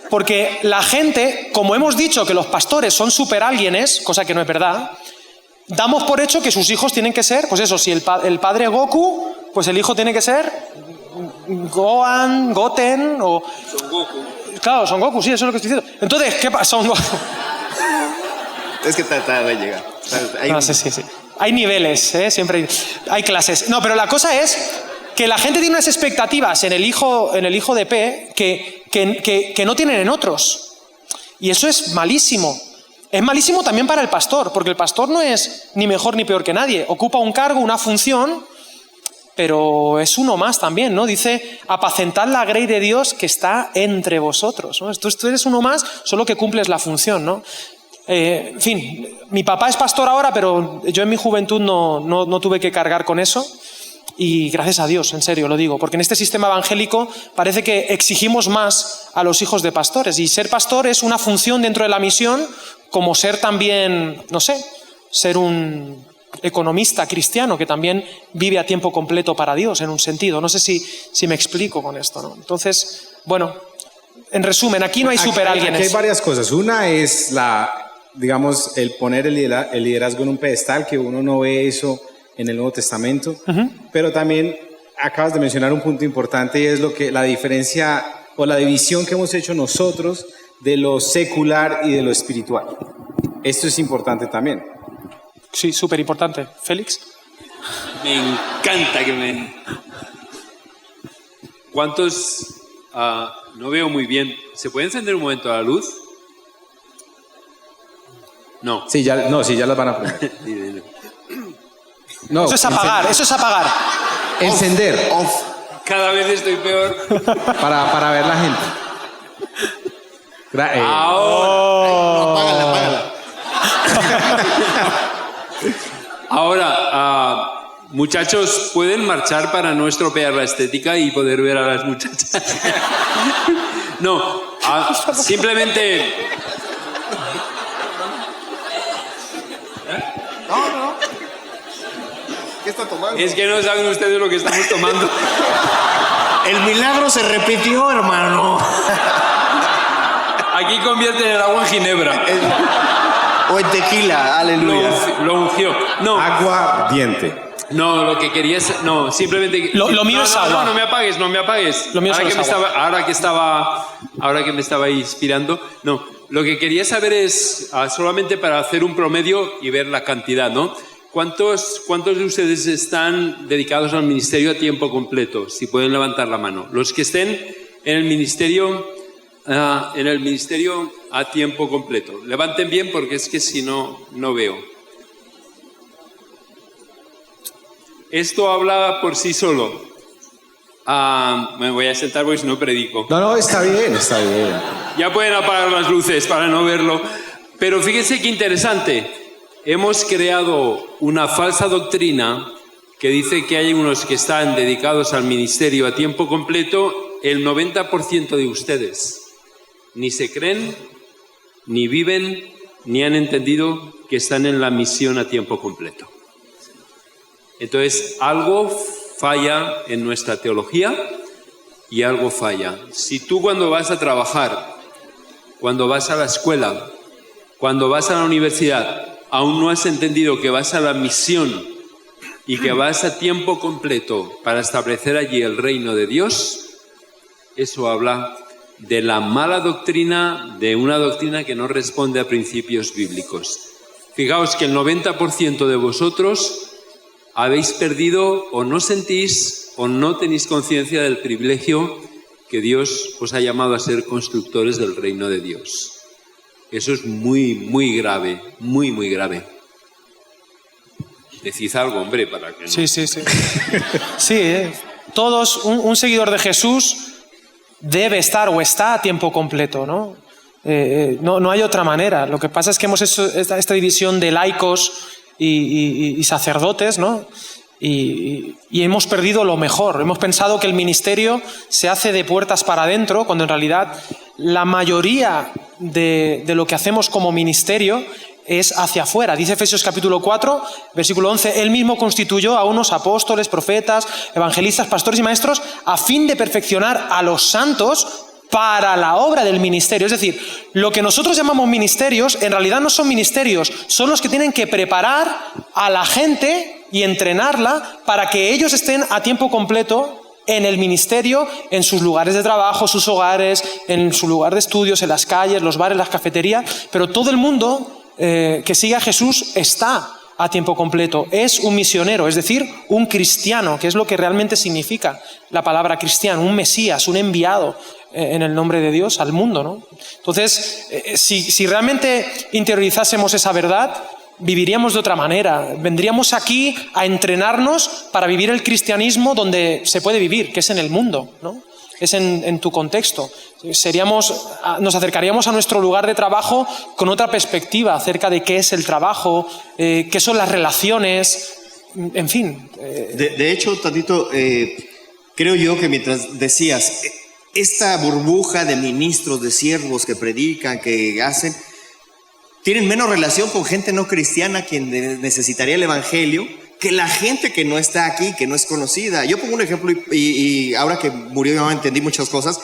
Porque la gente, como hemos dicho que los pastores son superálienes, cosa que no es verdad, damos por hecho que sus hijos tienen que ser, pues eso, si el padre es Goku, pues el hijo tiene que ser Gohan, Goten o... Son Goku. Claro, Son Goku, sí, eso es lo que estoy diciendo. Entonces, ¿qué pasa? Son Goku. Es que tarda de llegar. No, sí. Hay niveles, ¿eh? Siempre hay clases. No, pero la cosa es que la gente tiene unas expectativas en el hijo de P que no tienen en otros. Y eso es malísimo. Es malísimo también para el pastor, porque el pastor no es ni mejor ni peor que nadie. Ocupa un cargo, una función, pero es uno más también, ¿no? Dice, apacentad la grey de Dios que está entre vosotros, ¿no? Tú eres uno más, solo que cumples la función, ¿no? En fin, mi papá es pastor ahora, pero yo en mi juventud no tuve que cargar con eso. Y gracias a Dios, en serio, lo digo, porque en este sistema evangélico parece que exigimos más a los hijos de pastores. Y ser pastor es una función dentro de la misión, como ser también, no sé, ser un economista cristiano que también vive a tiempo completo para Dios, en un sentido. No sé si me explico con esto, ¿no? Entonces, bueno, en resumen, aquí no hay superálienes. Aquí hay varias cosas. Una es digamos, el poner el liderazgo en un pedestal, que uno no ve eso en el Nuevo Testamento, pero también acabas de mencionar un punto importante y es la diferencia o la división que hemos hecho nosotros de lo secular y de lo espiritual. Esto es importante también. Sí, súper importante. ¿Félix? Me encanta que me... ¿Cuántos? No veo muy bien. ¿Se puede encender un momento la luz? No. Sí, ya las van a poner. No, eso es apagar. Encender. Off. Cada vez estoy peor. Para ver la gente. Ahora. Ahora, muchachos, ¿pueden marchar para no estropear la estética y poder ver a las muchachas? No, simplemente... No. ¿Qué está tomando? Es que no saben ustedes lo que estamos tomando. El milagro se repitió, hermano. Aquí convierten el agua en ginebra. O en tequila, aleluya. Lo ungió. No. Agua diente. No, lo que quería es... No, simplemente... Lo mío es agua. No me apagues. Lo mío es agua. Ahora que me estaba inspirando... No, lo que quería saber es, solamente para hacer un promedio y ver la cantidad, ¿no? ¿Cuántos de ustedes están dedicados al ministerio a tiempo completo? Si pueden levantar la mano. Los que estén en el ministerio a tiempo completo. Levanten bien porque es que si no, no veo. Esto habla por sí solo. Me voy a sentar porque si no predico. No, está bien. Ya pueden apagar las luces para no verlo. Pero fíjense qué interesante. Hemos creado una falsa doctrina que dice que hay unos que están dedicados al ministerio a tiempo completo. El 90% de ustedes ni se creen, ni viven, ni han entendido que están en la misión a tiempo completo. Entonces, algo falla en nuestra teología y algo falla. Si tú cuando vas a trabajar, cuando vas a la escuela, cuando vas a la universidad, aún no has entendido que vas a la misión y que vas a tiempo completo para establecer allí el reino de Dios, eso habla de la mala doctrina, de una doctrina que no responde a principios bíblicos. Fijaos que el 90% de vosotros habéis perdido o no sentís o no tenéis conciencia del privilegio que Dios os ha llamado a ser constructores del reino de Dios. Eso es muy, muy grave, muy, muy grave. Decid algo, hombre, para que no... Sí. Sí, todos, un seguidor de Jesús debe estar o está a tiempo completo, ¿no? No hay otra manera. Lo que pasa es que hemos hecho esta división de laicos y sacerdotes, ¿no? Y hemos perdido lo mejor. Hemos pensado que el ministerio se hace de puertas para adentro, cuando en realidad la mayoría de lo que hacemos como ministerio es hacia afuera. Dice Efesios capítulo 4, versículo 11, Él mismo constituyó a unos apóstoles, profetas, evangelistas, pastores y maestros a fin de perfeccionar a los santos para la obra del ministerio. Es decir, lo que nosotros llamamos ministerios, en realidad no son ministerios, son los que tienen que preparar a la gente y entrenarla para que ellos estén a tiempo completo en el ministerio, en sus lugares de trabajo, sus hogares, en su lugar de estudios, en las calles, los bares, las cafeterías, pero todo el mundo que sigue a Jesús está a tiempo completo, es un misionero, es decir, un cristiano, que es lo que realmente significa la palabra cristiano, un Mesías, un enviado en el nombre de Dios al mundo, ¿no? Entonces, si realmente interiorizásemos esa verdad, viviríamos de otra manera. Vendríamos aquí a entrenarnos para vivir el cristianismo donde se puede vivir, que es en el mundo, ¿no? Es en tu contexto. Nos acercaríamos a nuestro lugar de trabajo con otra perspectiva acerca de qué es el trabajo, qué son las relaciones, en fin. De hecho, Tatito, creo yo que mientras decías, esta burbuja de ministros, de siervos que predican, que hacen, tienen menos relación con gente no cristiana quien necesitaría el evangelio que la gente que no está aquí, que no es conocida. Yo pongo un ejemplo y ahora que murió mi mamá entendí muchas cosas.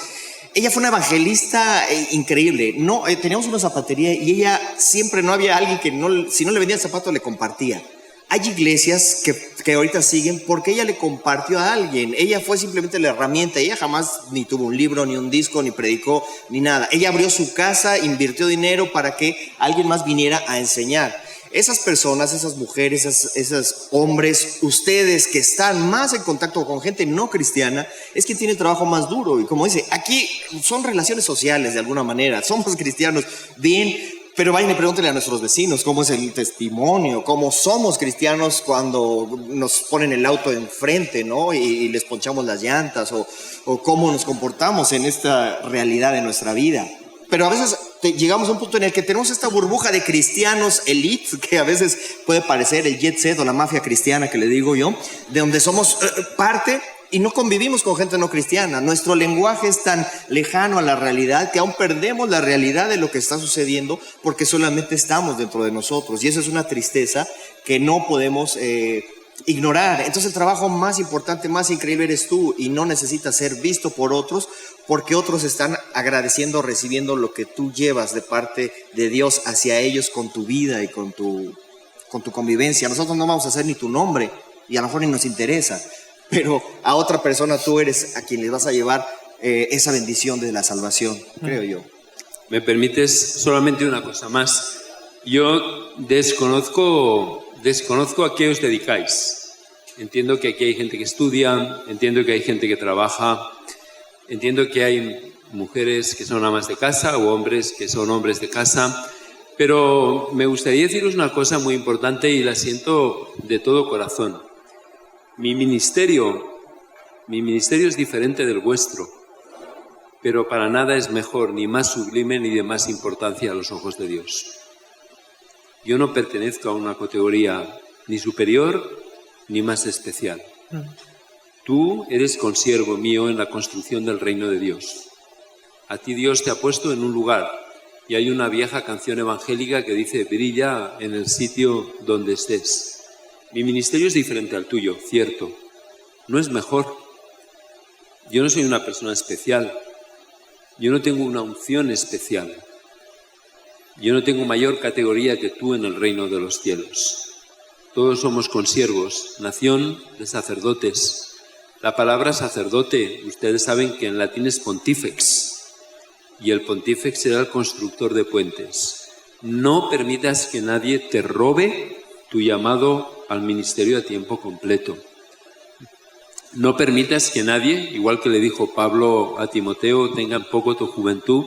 Ella fue una evangelista increíble. No, teníamos una zapatería y ella siempre, no había alguien que si no le vendía el zapato le compartía. Hay iglesias que ahorita siguen porque ella le compartió a alguien. Ella fue simplemente la herramienta. Ella jamás ni tuvo un libro, ni un disco, ni predicó, ni nada. Ella abrió su casa, invirtió dinero para que alguien más viniera a enseñar. Esas personas, esas mujeres, esos hombres, ustedes que están más en contacto con gente no cristiana, es quien tiene el trabajo más duro. Y como dice, aquí son relaciones sociales de alguna manera. Somos cristianos, bien, pero vayan y pregúntenle a nuestros vecinos cómo es el testimonio, cómo somos cristianos cuando nos ponen el auto enfrente, ¿no? Y les ponchamos las llantas, o cómo nos comportamos en esta realidad de nuestra vida. Pero a veces llegamos a un punto en el que tenemos esta burbuja de cristianos elite, que a veces puede parecer el jet set o la mafia cristiana que le digo yo, de donde somos parte y no convivimos con gente no cristiana. Nuestro lenguaje es tan lejano a la realidad que aún perdemos la realidad de lo que está sucediendo porque solamente estamos dentro de nosotros. Y eso es una tristeza que no podemos ignorar. Entonces el trabajo más importante, más increíble eres tú, y no necesitas ser visto por otros porque otros están agradeciendo, recibiendo lo que tú llevas de parte de Dios hacia ellos con tu vida y con tu convivencia. Nosotros no vamos a hacer ni tu nombre y a lo mejor ni nos interesa, pero a otra persona tú eres a quien le vas a llevar esa bendición de la salvación, creo yo. ¿Me permites solamente una cosa más? Yo desconozco a qué os dedicáis. Entiendo que aquí hay gente que estudia, entiendo que hay gente que trabaja, entiendo que hay mujeres que son amas de casa o hombres que son hombres de casa, pero me gustaría deciros una cosa muy importante y la siento de todo corazón. Mi ministerio es diferente del vuestro, pero para nada es mejor, ni más sublime, ni de más importancia a los ojos de Dios. Yo no pertenezco a una categoría ni superior ni más especial. Tú eres consiervo mío en la construcción del reino de Dios. A ti Dios te ha puesto en un lugar, y hay una vieja canción evangélica que dice: brilla en el sitio donde estés. Mi ministerio es diferente al tuyo, cierto. No es mejor. Yo no soy una persona especial. Yo no tengo una unción especial. Yo no tengo mayor categoría que tú en el reino de los cielos. Todos somos consiervos, nación de sacerdotes. La palabra sacerdote, ustedes saben que en latín es pontifex, y el pontífex era el constructor de puentes. No permitas que nadie te robe tu llamado al ministerio a tiempo completo. No permitas que nadie, igual que le dijo Pablo a Timoteo, tenga en poco tu juventud,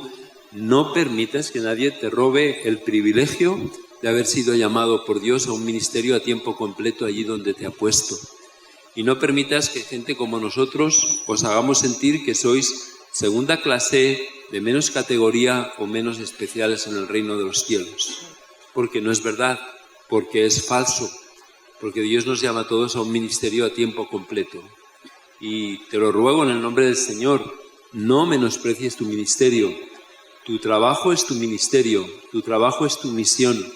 no permitas que nadie te robe el privilegio de haber sido llamado por Dios a un ministerio a tiempo completo allí donde te ha puesto. Y no permitas que gente como nosotros os hagamos sentir que sois segunda clase, de menos categoría o menos especiales en el reino de los cielos. Porque no es verdad, porque es falso, porque Dios nos llama a todos a un ministerio a tiempo completo. Y te lo ruego en el nombre del Señor, no menosprecies tu ministerio. Tu trabajo es tu ministerio, tu trabajo es tu misión.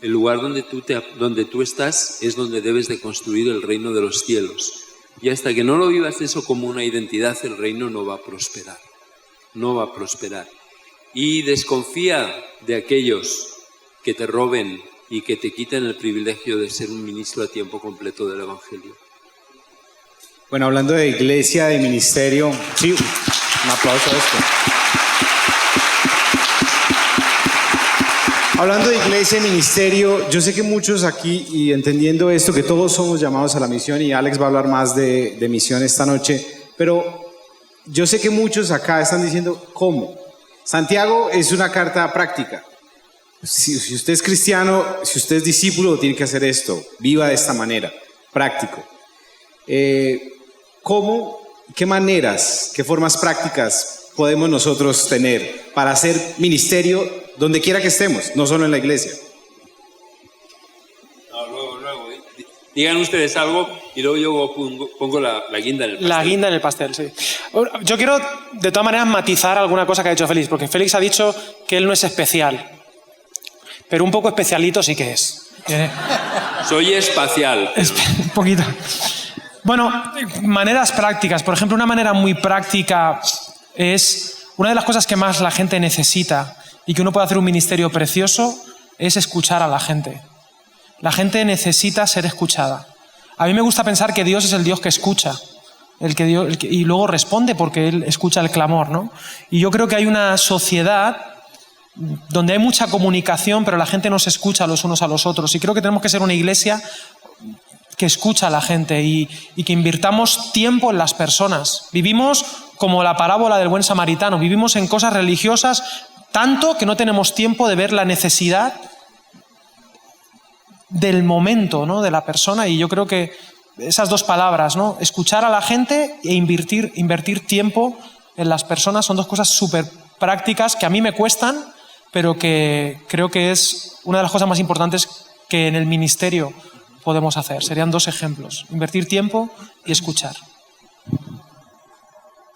El lugar donde tú estás es donde debes de construir el reino de los cielos. Y hasta que no lo vivas eso como una identidad, el reino no va a prosperar. No va a prosperar. Y desconfía de aquellos que te roben y que te quiten el privilegio de ser un ministro a tiempo completo del Evangelio. Bueno, hablando de iglesia, de ministerio, sí, un aplauso a esto. Hablando de iglesia y ministerio, yo sé que muchos aquí, y entendiendo esto, que todos somos llamados a la misión, y Alex va a hablar más de misión esta noche, pero yo sé que muchos acá están diciendo, ¿cómo? Santiago es una carta práctica. Si usted es cristiano, si usted es discípulo, tiene que hacer esto, viva de esta manera, práctico. ¿Cómo, qué maneras, qué formas prácticas podemos nosotros tener para hacer ministerio donde quiera que estemos, no solo en la iglesia? No, luego. Digan ustedes algo y luego yo pongo la guinda en el pastel. La guinda en el pastel, sí. Yo quiero, de todas maneras, matizar alguna cosa que ha dicho Félix, porque Félix ha dicho que él no es especial, pero un poco especialito sí que es. Soy espacial. Un poquito. Bueno, maneras prácticas. Por ejemplo, una manera muy práctica es una de las cosas que más la gente necesita y que uno puede hacer un ministerio precioso es escuchar a la gente. La gente necesita ser escuchada. A mí me gusta pensar que Dios es el Dios que escucha y luego responde porque Él escucha el clamor, ¿no? Y yo creo que hay una sociedad donde hay mucha comunicación, pero la gente no se escucha los unos a los otros. Y creo que tenemos que ser una iglesia que escucha a la gente y que invirtamos tiempo en las personas. Vivimos como la parábola del buen samaritano, vivimos en cosas religiosas tanto que no tenemos tiempo de ver la necesidad del momento, ¿no?, de la persona. Y yo creo que esas dos palabras, ¿no?, escuchar a la gente e invertir tiempo en las personas, son dos cosas súper prácticas que a mí me cuestan, pero que creo que es una de las cosas más importantes que en el ministerio podemos hacer. Serían dos ejemplos: invertir tiempo y escuchar.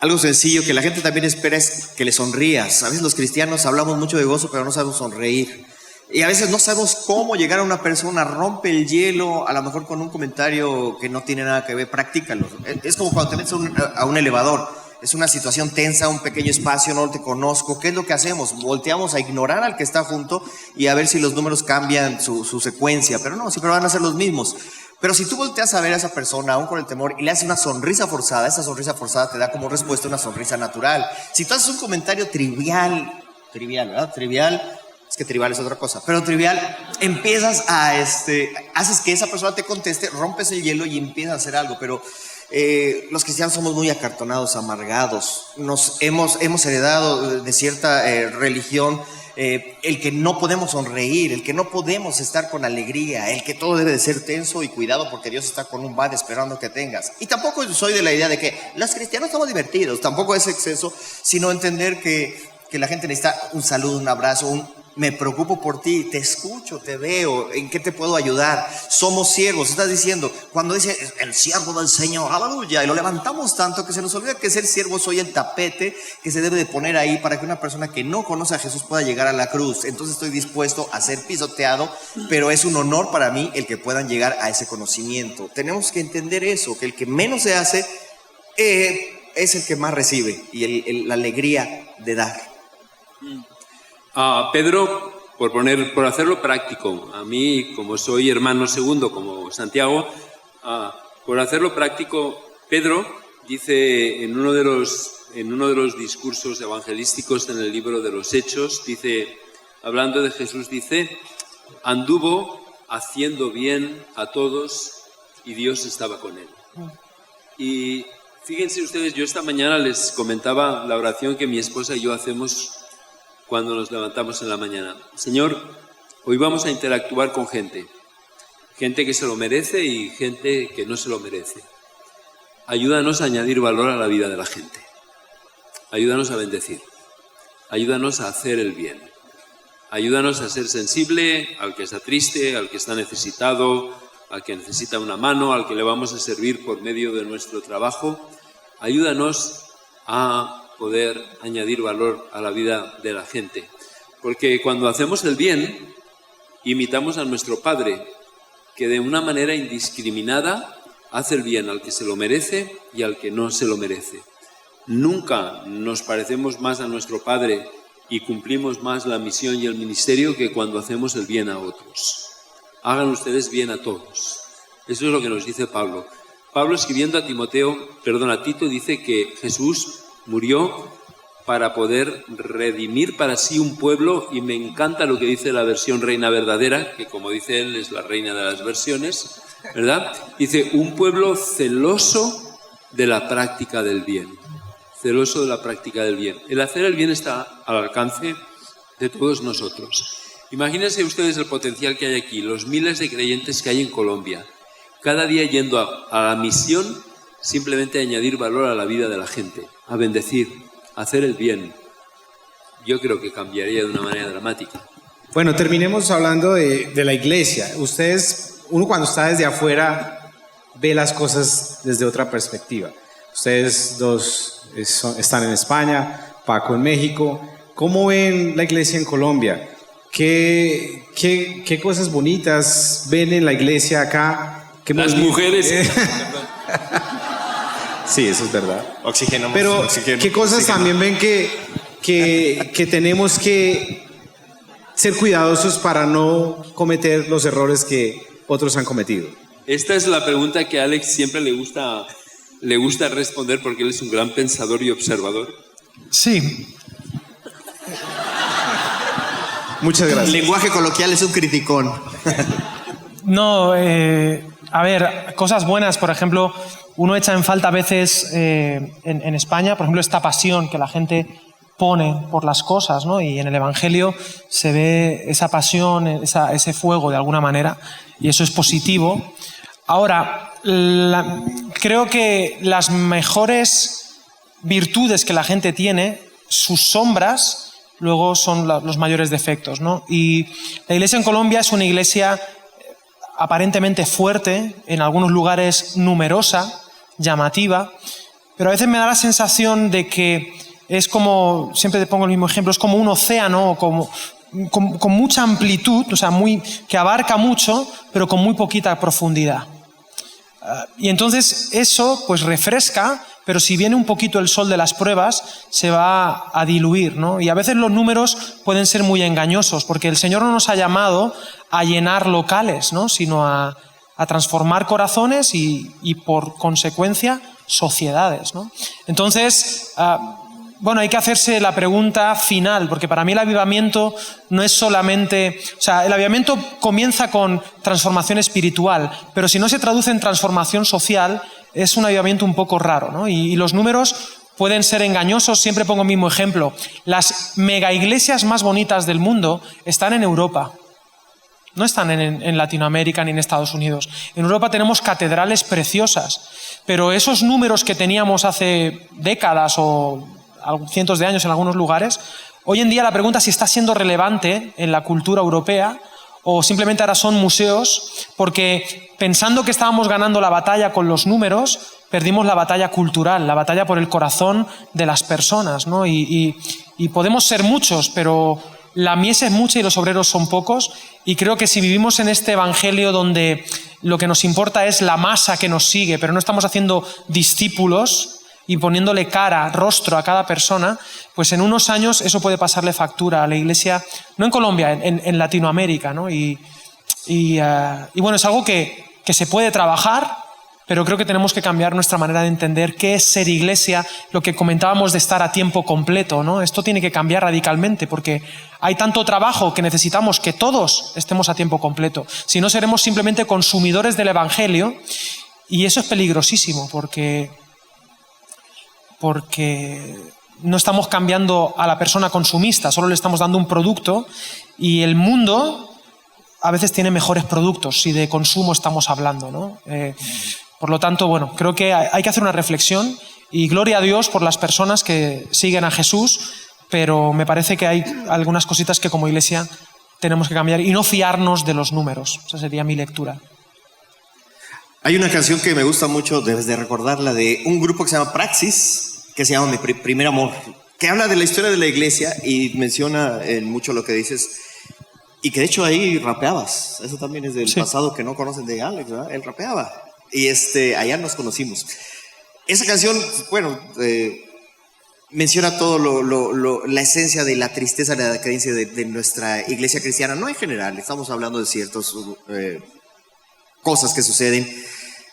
Algo sencillo que la gente también espera es que le sonrías. A veces los cristianos hablamos mucho de gozo, pero no sabemos sonreír. Y a veces no sabemos cómo llegar a una persona, rompe el hielo, a lo mejor con un comentario que no tiene nada que ver, practícalo. Es como cuando te metes a un elevador. Es una situación tensa, un pequeño espacio, no te conozco. ¿Qué es lo que hacemos? Volteamos a ignorar al que está junto y a ver si los números cambian su secuencia. Pero no, siempre van a ser los mismos. Pero si tú volteas a ver a esa persona, aún con el temor, y le haces una sonrisa forzada, esa sonrisa forzada te da como respuesta una sonrisa natural. Si tú haces un comentario trivial, ¿verdad? Trivial, es que trivial es otra cosa, pero trivial, empiezas haces que esa persona te conteste, rompes el hielo y empiezas a hacer algo. Pero los cristianos somos muy acartonados, amargados. Nos hemos heredado de cierta religión el que no podemos sonreír, el que no podemos estar con alegría, el que todo debe de ser tenso y cuidado porque Dios está con un bar esperando que tengas. Y tampoco soy de la idea de que los cristianos somos divertidos, tampoco es exceso, sino entender que la gente necesita un saludo, un abrazo, me preocupo por ti, te escucho, te veo, ¿en qué te puedo ayudar? Somos siervos, estás diciendo, cuando dice el siervo del Señor, aleluya, y lo levantamos tanto que se nos olvida que ser siervo soy el tapete que se debe de poner ahí para que una persona que no conoce a Jesús pueda llegar a la cruz. Entonces estoy dispuesto a ser pisoteado, pero es un honor para mí el que puedan llegar a ese conocimiento. Tenemos que entender eso, que el que menos se hace es el que más recibe y la alegría de dar. Pedro, por hacerlo práctico, a mí, como soy hermano segundo, como Santiago, por hacerlo práctico, Pedro dice en uno de los discursos evangelísticos en el libro de los Hechos, dice, hablando de Jesús, dice, anduvo haciendo bien a todos y Dios estaba con él. Y fíjense ustedes, yo esta mañana les comentaba la oración que mi esposa y yo hacemos cuando nos levantamos en la mañana. Señor, hoy vamos a interactuar con gente. Gente que se lo merece y gente que no se lo merece. Ayúdanos a añadir valor a la vida de la gente. Ayúdanos a bendecir. Ayúdanos a hacer el bien. Ayúdanos a ser sensible al que está triste, al que está necesitado, al que necesita una mano, al que le vamos a servir por medio de nuestro trabajo. Ayúdanos a poder añadir valor a la vida de la gente. Porque cuando hacemos el bien, imitamos a nuestro Padre, que de una manera indiscriminada hace el bien al que se lo merece y al que no se lo merece. Nunca nos parecemos más a nuestro Padre y cumplimos más la misión y el ministerio que cuando hacemos el bien a otros. Hagan ustedes bien a todos. Eso es lo que nos dice Pablo. Pablo, escribiendo a Tito, dice que Jesús murió para poder redimir para sí un pueblo, y me encanta lo que dice la versión Reina Verdadera, que como dice él es la reina de las versiones, ¿verdad? Dice, un pueblo celoso de la práctica del bien. Celoso de la práctica del bien. El hacer el bien está al alcance de todos nosotros. Imagínense ustedes el potencial que hay aquí, los miles de creyentes que hay en Colombia, cada día yendo a la misión, simplemente a añadir valor a la vida de la gente, a bendecir, a hacer el bien. Yo creo que cambiaría de una manera dramática. Bueno, terminemos hablando de la iglesia. Uno cuando está desde afuera ve las cosas desde otra perspectiva. Ustedes dos están en España, Paco en México. ¿Cómo ven la iglesia en Colombia? ¿Qué cosas bonitas ven en la iglesia acá? Las mujeres. Sí, eso es verdad. Oxígeno. Pero, oxígeno, ¿qué cosas oxígeno. también ven que tenemos que ser cuidadosos para no cometer los errores que otros han cometido? Esta es la pregunta que a Alex siempre le gusta responder, porque él es un gran pensador y observador. Sí. Muchas El gracias. lenguaje coloquial es un criticón. No, a ver, cosas buenas, por ejemplo, uno echa en falta a veces en España, por ejemplo, esta pasión que la gente pone por las cosas, ¿no? Y en el Evangelio se ve esa pasión, ese fuego de alguna manera, y eso es positivo. Ahora, creo que las mejores virtudes que la gente tiene, sus sombras, luego son los mayores defectos, ¿no? Y la iglesia en Colombia es una iglesia aparentemente fuerte, en algunos lugares numerosa, llamativa, pero a veces me da la sensación de que es como, siempre te pongo el mismo ejemplo, es como un océano con mucha amplitud, o sea, que abarca mucho, pero con muy poquita profundidad. Y entonces eso pues refresca, pero si viene un poquito el sol de las pruebas, se va a diluir, ¿no? Y a veces los números pueden ser muy engañosos, porque el Señor no nos ha llamado a llenar locales, ¿no? Sino a transformar corazones y por consecuencia sociedades, ¿no? Entonces, bueno, hay que hacerse la pregunta final, porque para mí el avivamiento no es solamente... O sea, el avivamiento comienza con transformación espiritual, pero si no se traduce en transformación social, es un avivamiento un poco raro, ¿no? Y los números pueden ser engañosos. Siempre pongo el mismo ejemplo. Las mega iglesias más bonitas del mundo están en Europa. No están en Latinoamérica ni en Estados Unidos. En Europa tenemos catedrales preciosas, pero esos números que teníamos hace décadas o cientos de años en algunos lugares, hoy en día la pregunta es si está siendo relevante en la cultura europea o simplemente ahora son museos, porque pensando que estábamos ganando la batalla con los números, perdimos la batalla cultural, la batalla por el corazón de las personas, ¿no? Y podemos ser muchos, pero la mies es mucha y los obreros son pocos, y creo que si vivimos en este evangelio donde lo que nos importa es la masa que nos sigue, pero no estamos haciendo discípulos y poniéndole cara, rostro a cada persona, pues en unos años eso puede pasarle factura a la iglesia, no en Colombia, en Latinoamérica, ¿no? Y bueno, es algo que se puede trabajar, pero creo que tenemos que cambiar nuestra manera de entender qué es ser iglesia, lo que comentábamos de estar a tiempo completo, ¿no? Esto tiene que cambiar radicalmente, porque hay tanto trabajo que necesitamos que todos estemos a tiempo completo. Si no, seremos simplemente consumidores del evangelio, y eso es peligrosísimo, porque no estamos cambiando a la persona consumista, solo le estamos dando un producto, y el mundo a veces tiene mejores productos si de consumo estamos hablando, ¿no? Por lo tanto, bueno, creo que hay que hacer una reflexión, y gloria a Dios por las personas que siguen a Jesús, pero me parece que hay algunas cositas que como iglesia tenemos que cambiar y no fiarnos de los números. Esa sería mi lectura. Hay una canción que me gusta mucho, debes de recordarla, de un grupo que se llama Praxis, que se llama Mi Primer Amor, que habla de la historia de la iglesia y menciona mucho lo que dices, y que de hecho ahí rapeabas. Eso también es del pasado que no conocen de Alex, ¿verdad? Él rapeaba. Y allá nos conocimos. Esa canción, bueno, menciona todo la esencia de la tristeza, de la decadencia de nuestra iglesia cristiana, no en general, estamos hablando de ciertas cosas que suceden.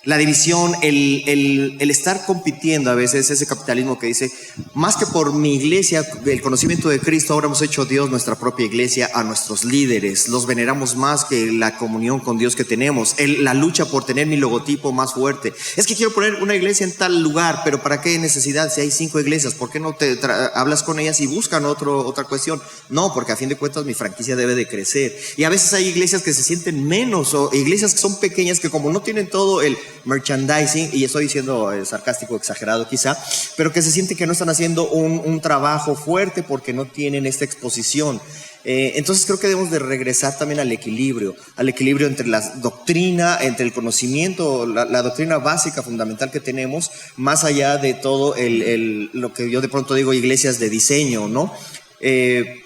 La división, el estar compitiendo a veces, ese capitalismo que dice, más que por mi iglesia, el conocimiento de Cristo, ahora hemos hecho Dios nuestra propia iglesia, a nuestros líderes, los veneramos más que la comunión con Dios que tenemos, la lucha por tener mi logotipo más fuerte. Es que quiero poner una iglesia en tal lugar, pero ¿para qué necesidad? Si hay 5 iglesias, ¿por qué no te hablas con ellas y buscan otra cuestión? No, porque a fin de cuentas mi franquicia debe de crecer. Y a veces hay iglesias que se sienten menos, o iglesias que son pequeñas, que como no tienen todo el merchandising, y estoy diciendo sarcástico, exagerado quizá, pero que se siente que no están haciendo un trabajo fuerte porque no tienen esta exposición. Entonces creo que debemos de regresar también al equilibrio entre la doctrina, entre el conocimiento, la doctrina básica, fundamental que tenemos, más allá de todo lo que yo de pronto digo iglesias de diseño, ¿no?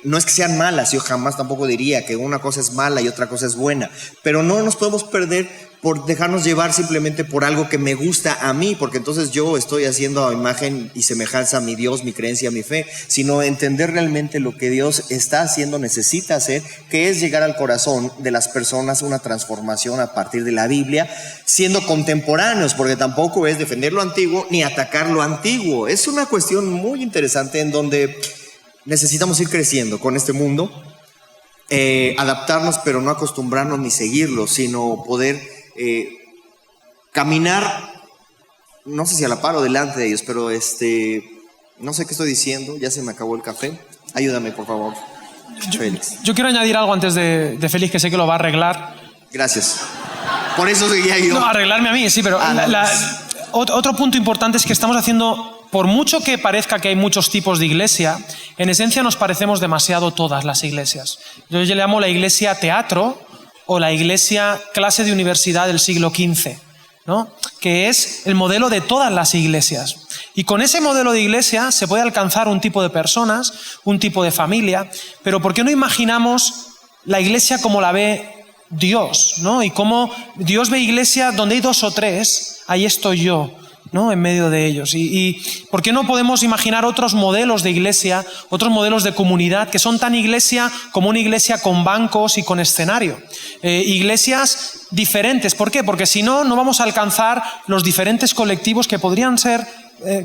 No es que sean malas, yo jamás tampoco diría que una cosa es mala y otra cosa es buena, pero no nos podemos perder por dejarnos llevar simplemente por algo que me gusta a mí, porque entonces yo estoy haciendo a imagen y semejanza a mi Dios, mi creencia, mi fe, sino entender realmente lo que Dios está haciendo, necesita hacer, que es llegar al corazón de las personas, una transformación a partir de la Biblia, siendo contemporáneos, porque tampoco es defender lo antiguo ni atacar lo antiguo. Es una cuestión muy interesante en donde necesitamos ir creciendo con este mundo, adaptarnos, pero no acostumbrarnos ni seguirlo, sino poder caminar, no sé si a la par o delante de ellos, pero no sé qué estoy diciendo, ya se me acabó el café. Ayúdame, por favor, Félix. Yo quiero añadir algo antes de Félix, que sé que lo va a arreglar. Gracias. Por eso seguía yo. No, arreglarme a mí, sí, pero otro punto importante es que estamos haciendo, por mucho que parezca que hay muchos tipos de iglesia, en esencia nos parecemos demasiado todas las iglesias. Yo le llamo la iglesia teatro o la iglesia clase de universidad del siglo XV, ¿no? Que es el modelo de todas las iglesias. Y con ese modelo de iglesia se puede alcanzar un tipo de personas, un tipo de familia, pero ¿por qué no imaginamos la iglesia como la ve Dios, ¿no? Y cómo Dios ve iglesia donde hay 2 o 3, ahí estoy yo, ¿no? En medio de ellos. Y ¿por qué no podemos imaginar otros modelos de iglesia, otros modelos de comunidad que son tan iglesia como una iglesia con bancos y con escenario? Iglesias diferentes. ¿Por qué? Porque si no, no vamos a alcanzar los diferentes colectivos que podrían ser,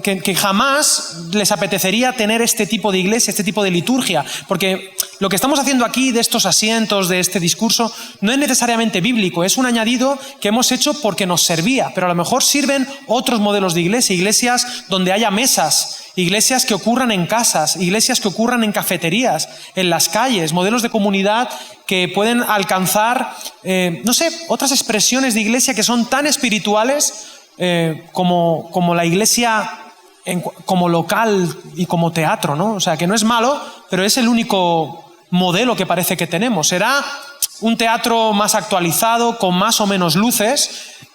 que jamás les apetecería tener este tipo de iglesia, este tipo de liturgia. Porque lo que estamos haciendo aquí, de estos asientos, de este discurso, no es necesariamente bíblico, es un añadido que hemos hecho porque nos servía, pero a lo mejor sirven otros modelos de iglesia, iglesias donde haya mesas, iglesias que ocurran en casas, iglesias que ocurran en cafeterías, en las calles, modelos de comunidad que pueden alcanzar, no sé, otras expresiones de iglesia que son tan espirituales como la iglesia como local y como teatro, ¿no? O sea, que no es malo, pero es el único modelo que parece que tenemos. Será un teatro más actualizado, con más o menos luces,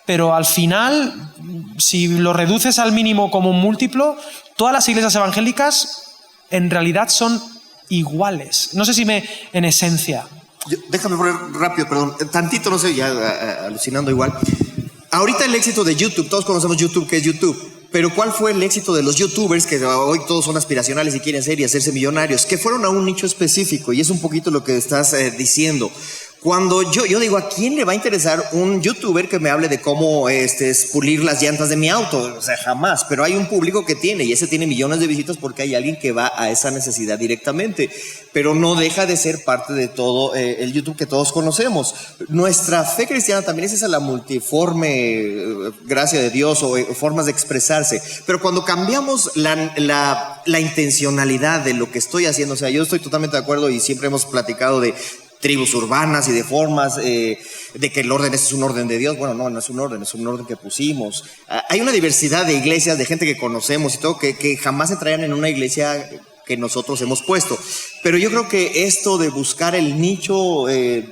pero al final, si lo reduces al mínimo como un múltiplo, todas las iglesias evangélicas en realidad son iguales. No sé si en esencia. Déjame poner rápido, perdón, tantito, no sé, ya alucinando igual. Ahorita el éxito de YouTube, todos conocemos YouTube, ¿qué es YouTube? Pero ¿cuál fue el éxito de los youtubers, que hoy todos son aspiracionales y quieren ser y hacerse millonarios, que fueron a un nicho específico? Y es un poquito lo que estás diciendo. Cuando yo digo, ¿a quién le va a interesar un youtuber que me hable de cómo pulir las llantas de mi auto? O sea, jamás. Pero hay un público que tiene, y ese tiene millones de visitas porque hay alguien que va a esa necesidad directamente. Pero no deja de ser parte de todo el YouTube que todos conocemos. Nuestra fe cristiana también es esa, la multiforme gracia de Dios o formas de expresarse. Pero cuando cambiamos la intencionalidad de lo que estoy haciendo, o sea, yo estoy totalmente de acuerdo y siempre hemos platicado de tribus urbanas y de formas, de que el orden es un orden de Dios. Bueno, no es un orden que pusimos. Hay una diversidad de iglesias, de gente que conocemos y todo, que jamás entrarían en una iglesia que nosotros hemos puesto. Pero yo creo que esto de buscar el nicho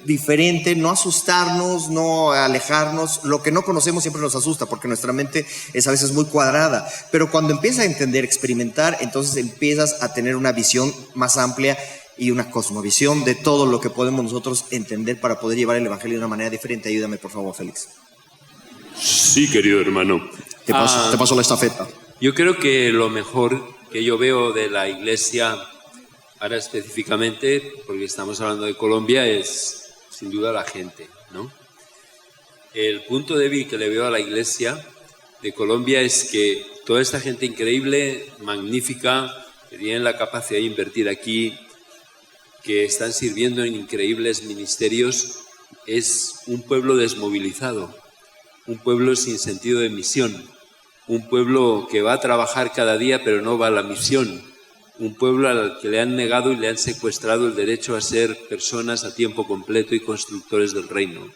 diferente, no asustarnos, no alejarnos, lo que no conocemos siempre nos asusta porque nuestra mente es a veces muy cuadrada. Pero cuando empiezas a entender, experimentar, entonces empiezas a tener una visión más amplia y una cosmovisión de todo lo que podemos nosotros entender para poder llevar el evangelio de una manera diferente. Ayúdame, por favor, Félix. Sí, querido hermano. Te paso la estafeta. Yo creo que lo mejor que yo veo de la iglesia, ahora específicamente, porque estamos hablando de Colombia, es sin duda la gente, ¿no? El punto débil que le veo a la iglesia de Colombia es que toda esta gente increíble, magnífica, que tienen la capacidad de invertir aquí, que están sirviendo en increíbles ministerios, es un pueblo desmovilizado, un pueblo sin sentido de misión, un pueblo que va a trabajar cada día pero no va a la misión, un pueblo al que le han negado y le han secuestrado el derecho a ser personas a tiempo completo y constructores del reino.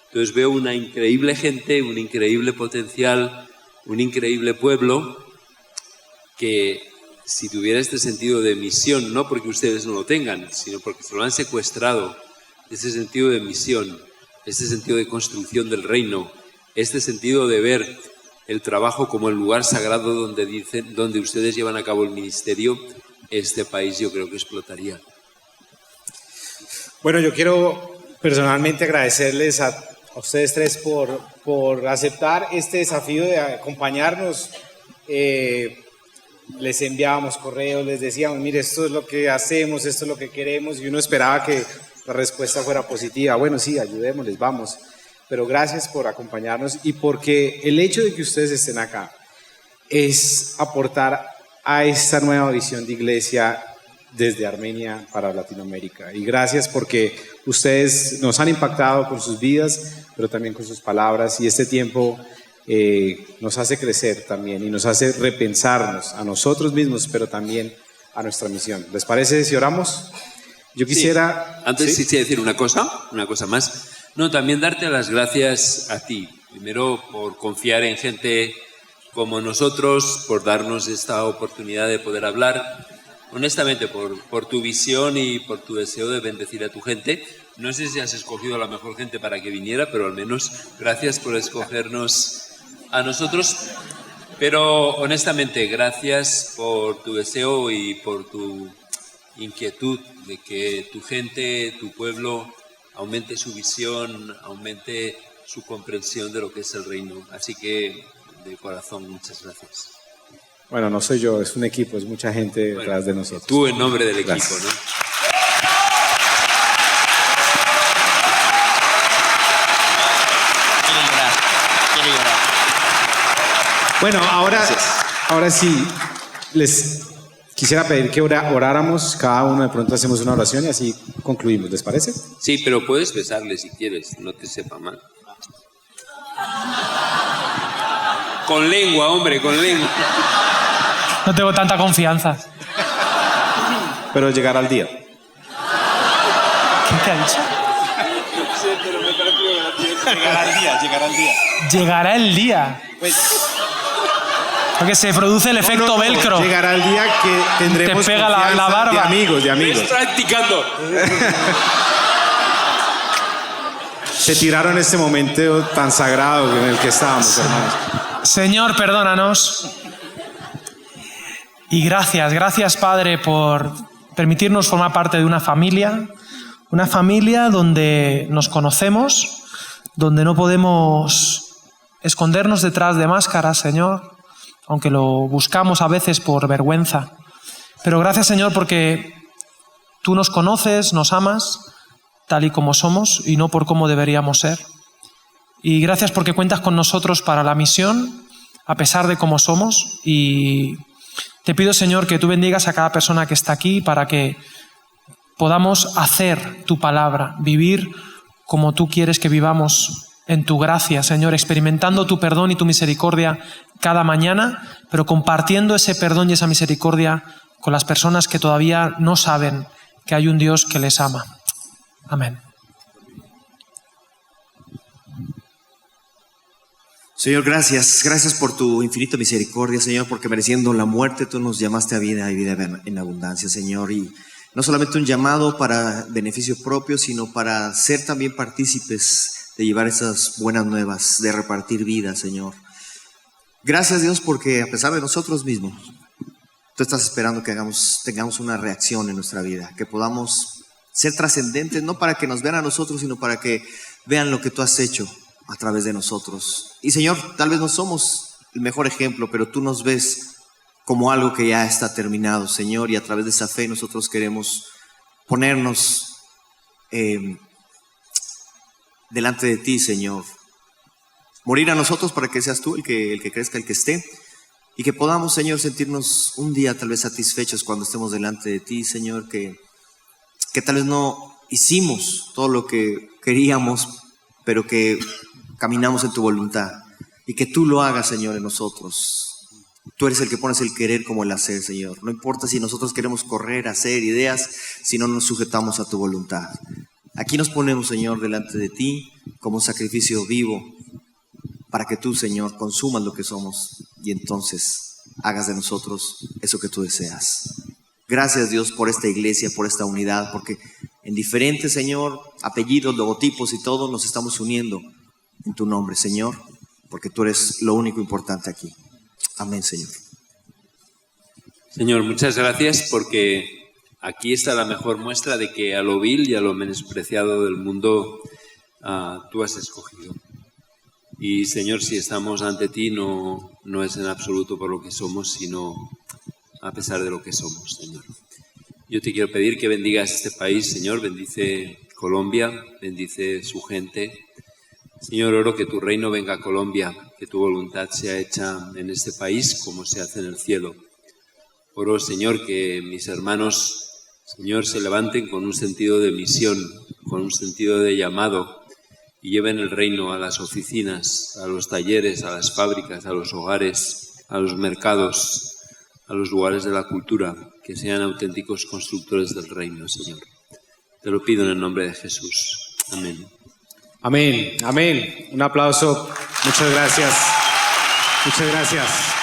Entonces veo una increíble gente, un increíble potencial, un increíble pueblo que, si tuviera este sentido de misión, no porque ustedes no lo tengan, sino porque se lo han secuestrado, ese sentido de misión, este sentido de construcción del reino, este sentido de ver el trabajo como el lugar sagrado donde ustedes llevan a cabo el ministerio, este país yo creo que explotaría. Bueno, yo quiero personalmente agradecerles a ustedes tres por aceptar este desafío de acompañarnos. Les enviábamos correos, les decíamos, mire, esto es lo que hacemos, esto es lo que queremos, y uno esperaba que la respuesta fuera positiva. Bueno, sí, ayudémosles, vamos. Pero gracias por acompañarnos y porque el hecho de que ustedes estén acá es aportar a esta nueva visión de iglesia desde Armenia para Latinoamérica. Y gracias porque ustedes nos han impactado con sus vidas, pero también con sus palabras, y este tiempo nos hace crecer también y nos hace repensarnos a nosotros mismos, pero también a nuestra misión. ¿Les parece si oramos? Yo quisiera... Sí. Antes quisiera decir una cosa más. No, también darte las gracias a ti. Primero por confiar en gente como nosotros, por darnos esta oportunidad de poder hablar. Honestamente, por tu visión y por tu deseo de bendecir a tu gente. No sé si has escogido a la mejor gente para que viniera, pero al menos gracias por escogernos a nosotros. Pero honestamente, gracias por tu deseo y por tu inquietud de que tu gente, tu pueblo, aumente su visión, aumente su comprensión de lo que es el reino. Así que, de corazón, muchas gracias. Bueno, no soy yo, es un equipo, es mucha gente detrás de nosotros. Tú en nombre del Gracias. equipo, ¿no? Quiero llorar. Bueno, ahora sí, les quisiera pedir que oráramos, cada uno de pronto hacemos una oración y así concluimos, ¿les parece? Sí, pero puedes besarle si quieres, no te sepa mal. Con lengua, hombre, con lengua. No tengo tanta confianza. Pero llegará el día. ¿Qué te ha dicho? No sé, pero me parece gracioso. Llegará el día. Llegará el día. Pues, Porque se produce el efecto velcro. Llegará el día que tendremos Te pega la confianza barba. de amigos. Ves practicando. Se tiraron este momento tan sagrado en el que estábamos, hermanos. Señor, perdónanos. Y gracias, Padre, por permitirnos formar parte de una familia donde nos conocemos, donde no podemos escondernos detrás de máscaras, Señor, aunque lo buscamos a veces por vergüenza. Pero gracias, Señor, porque tú nos conoces, nos amas, tal y como somos y no por cómo deberíamos ser. Y gracias porque cuentas con nosotros para la misión, a pesar de cómo somos. Y te pido, Señor, que tú bendigas a cada persona que está aquí para que podamos hacer tu palabra, vivir como tú quieres que vivamos en tu gracia, Señor, experimentando tu perdón y tu misericordia cada mañana, pero compartiendo ese perdón y esa misericordia con las personas que todavía no saben que hay un Dios que les ama. Amén. Señor, gracias. Gracias por tu infinita misericordia, Señor, porque mereciendo la muerte tú nos llamaste a vida y vida en abundancia, Señor. Y no solamente un llamado para beneficio propio, sino para ser también partícipes de llevar esas buenas nuevas, de repartir vida, Señor. Gracias, Dios, porque a pesar de nosotros mismos, tú estás esperando que tengamos una reacción en nuestra vida, que podamos ser trascendentes, no para que nos vean a nosotros, sino para que vean lo que tú has hecho a través de nosotros. Y Señor, tal vez no somos el mejor ejemplo, pero tú nos ves como algo que ya está terminado, Señor, y a través de esa fe nosotros queremos ponernos delante de ti, Señor. Morir a nosotros para que seas tú el que crezca, el que esté, y que podamos, Señor, sentirnos un día tal vez satisfechos cuando estemos delante de ti, Señor, que tal vez no hicimos todo lo que queríamos, pero que caminamos en tu voluntad, y que tú lo hagas, Señor, en nosotros. Tú eres el que pones el querer como el hacer, Señor. No importa si nosotros queremos correr, hacer ideas, si no nos sujetamos a tu voluntad. Aquí nos ponemos, Señor, delante de ti como un sacrificio vivo, para que tú, Señor, consumas lo que somos y entonces hagas de nosotros eso que tú deseas. Gracias, Dios, por esta iglesia, por esta unidad, porque en diferentes, Señor, apellidos, logotipos y todo, nos estamos uniendo en tu nombre, Señor, porque tú eres lo único importante aquí. Amén, Señor. Señor, muchas gracias, porque aquí está la mejor muestra de que a lo vil y a lo menospreciado del mundo tú has escogido. Y Señor, si estamos ante ti, no es en absoluto por lo que somos, sino a pesar de lo que somos, Señor. Yo te quiero pedir que bendigas este país, Señor, bendice Colombia, bendice su gente. Señor, oro que tu reino venga a Colombia, que tu voluntad sea hecha en este país como se hace en el cielo. Oro, Señor, que mis hermanos, Señor, se levanten con un sentido de misión, con un sentido de llamado, y lleven el reino a las oficinas, a los talleres, a las fábricas, a los hogares, a los mercados, a los lugares de la cultura, que sean auténticos constructores del reino, Señor. Te lo pido en el nombre de Jesús. Amén. Amén, amén. Un aplauso. Muchas gracias. Muchas gracias.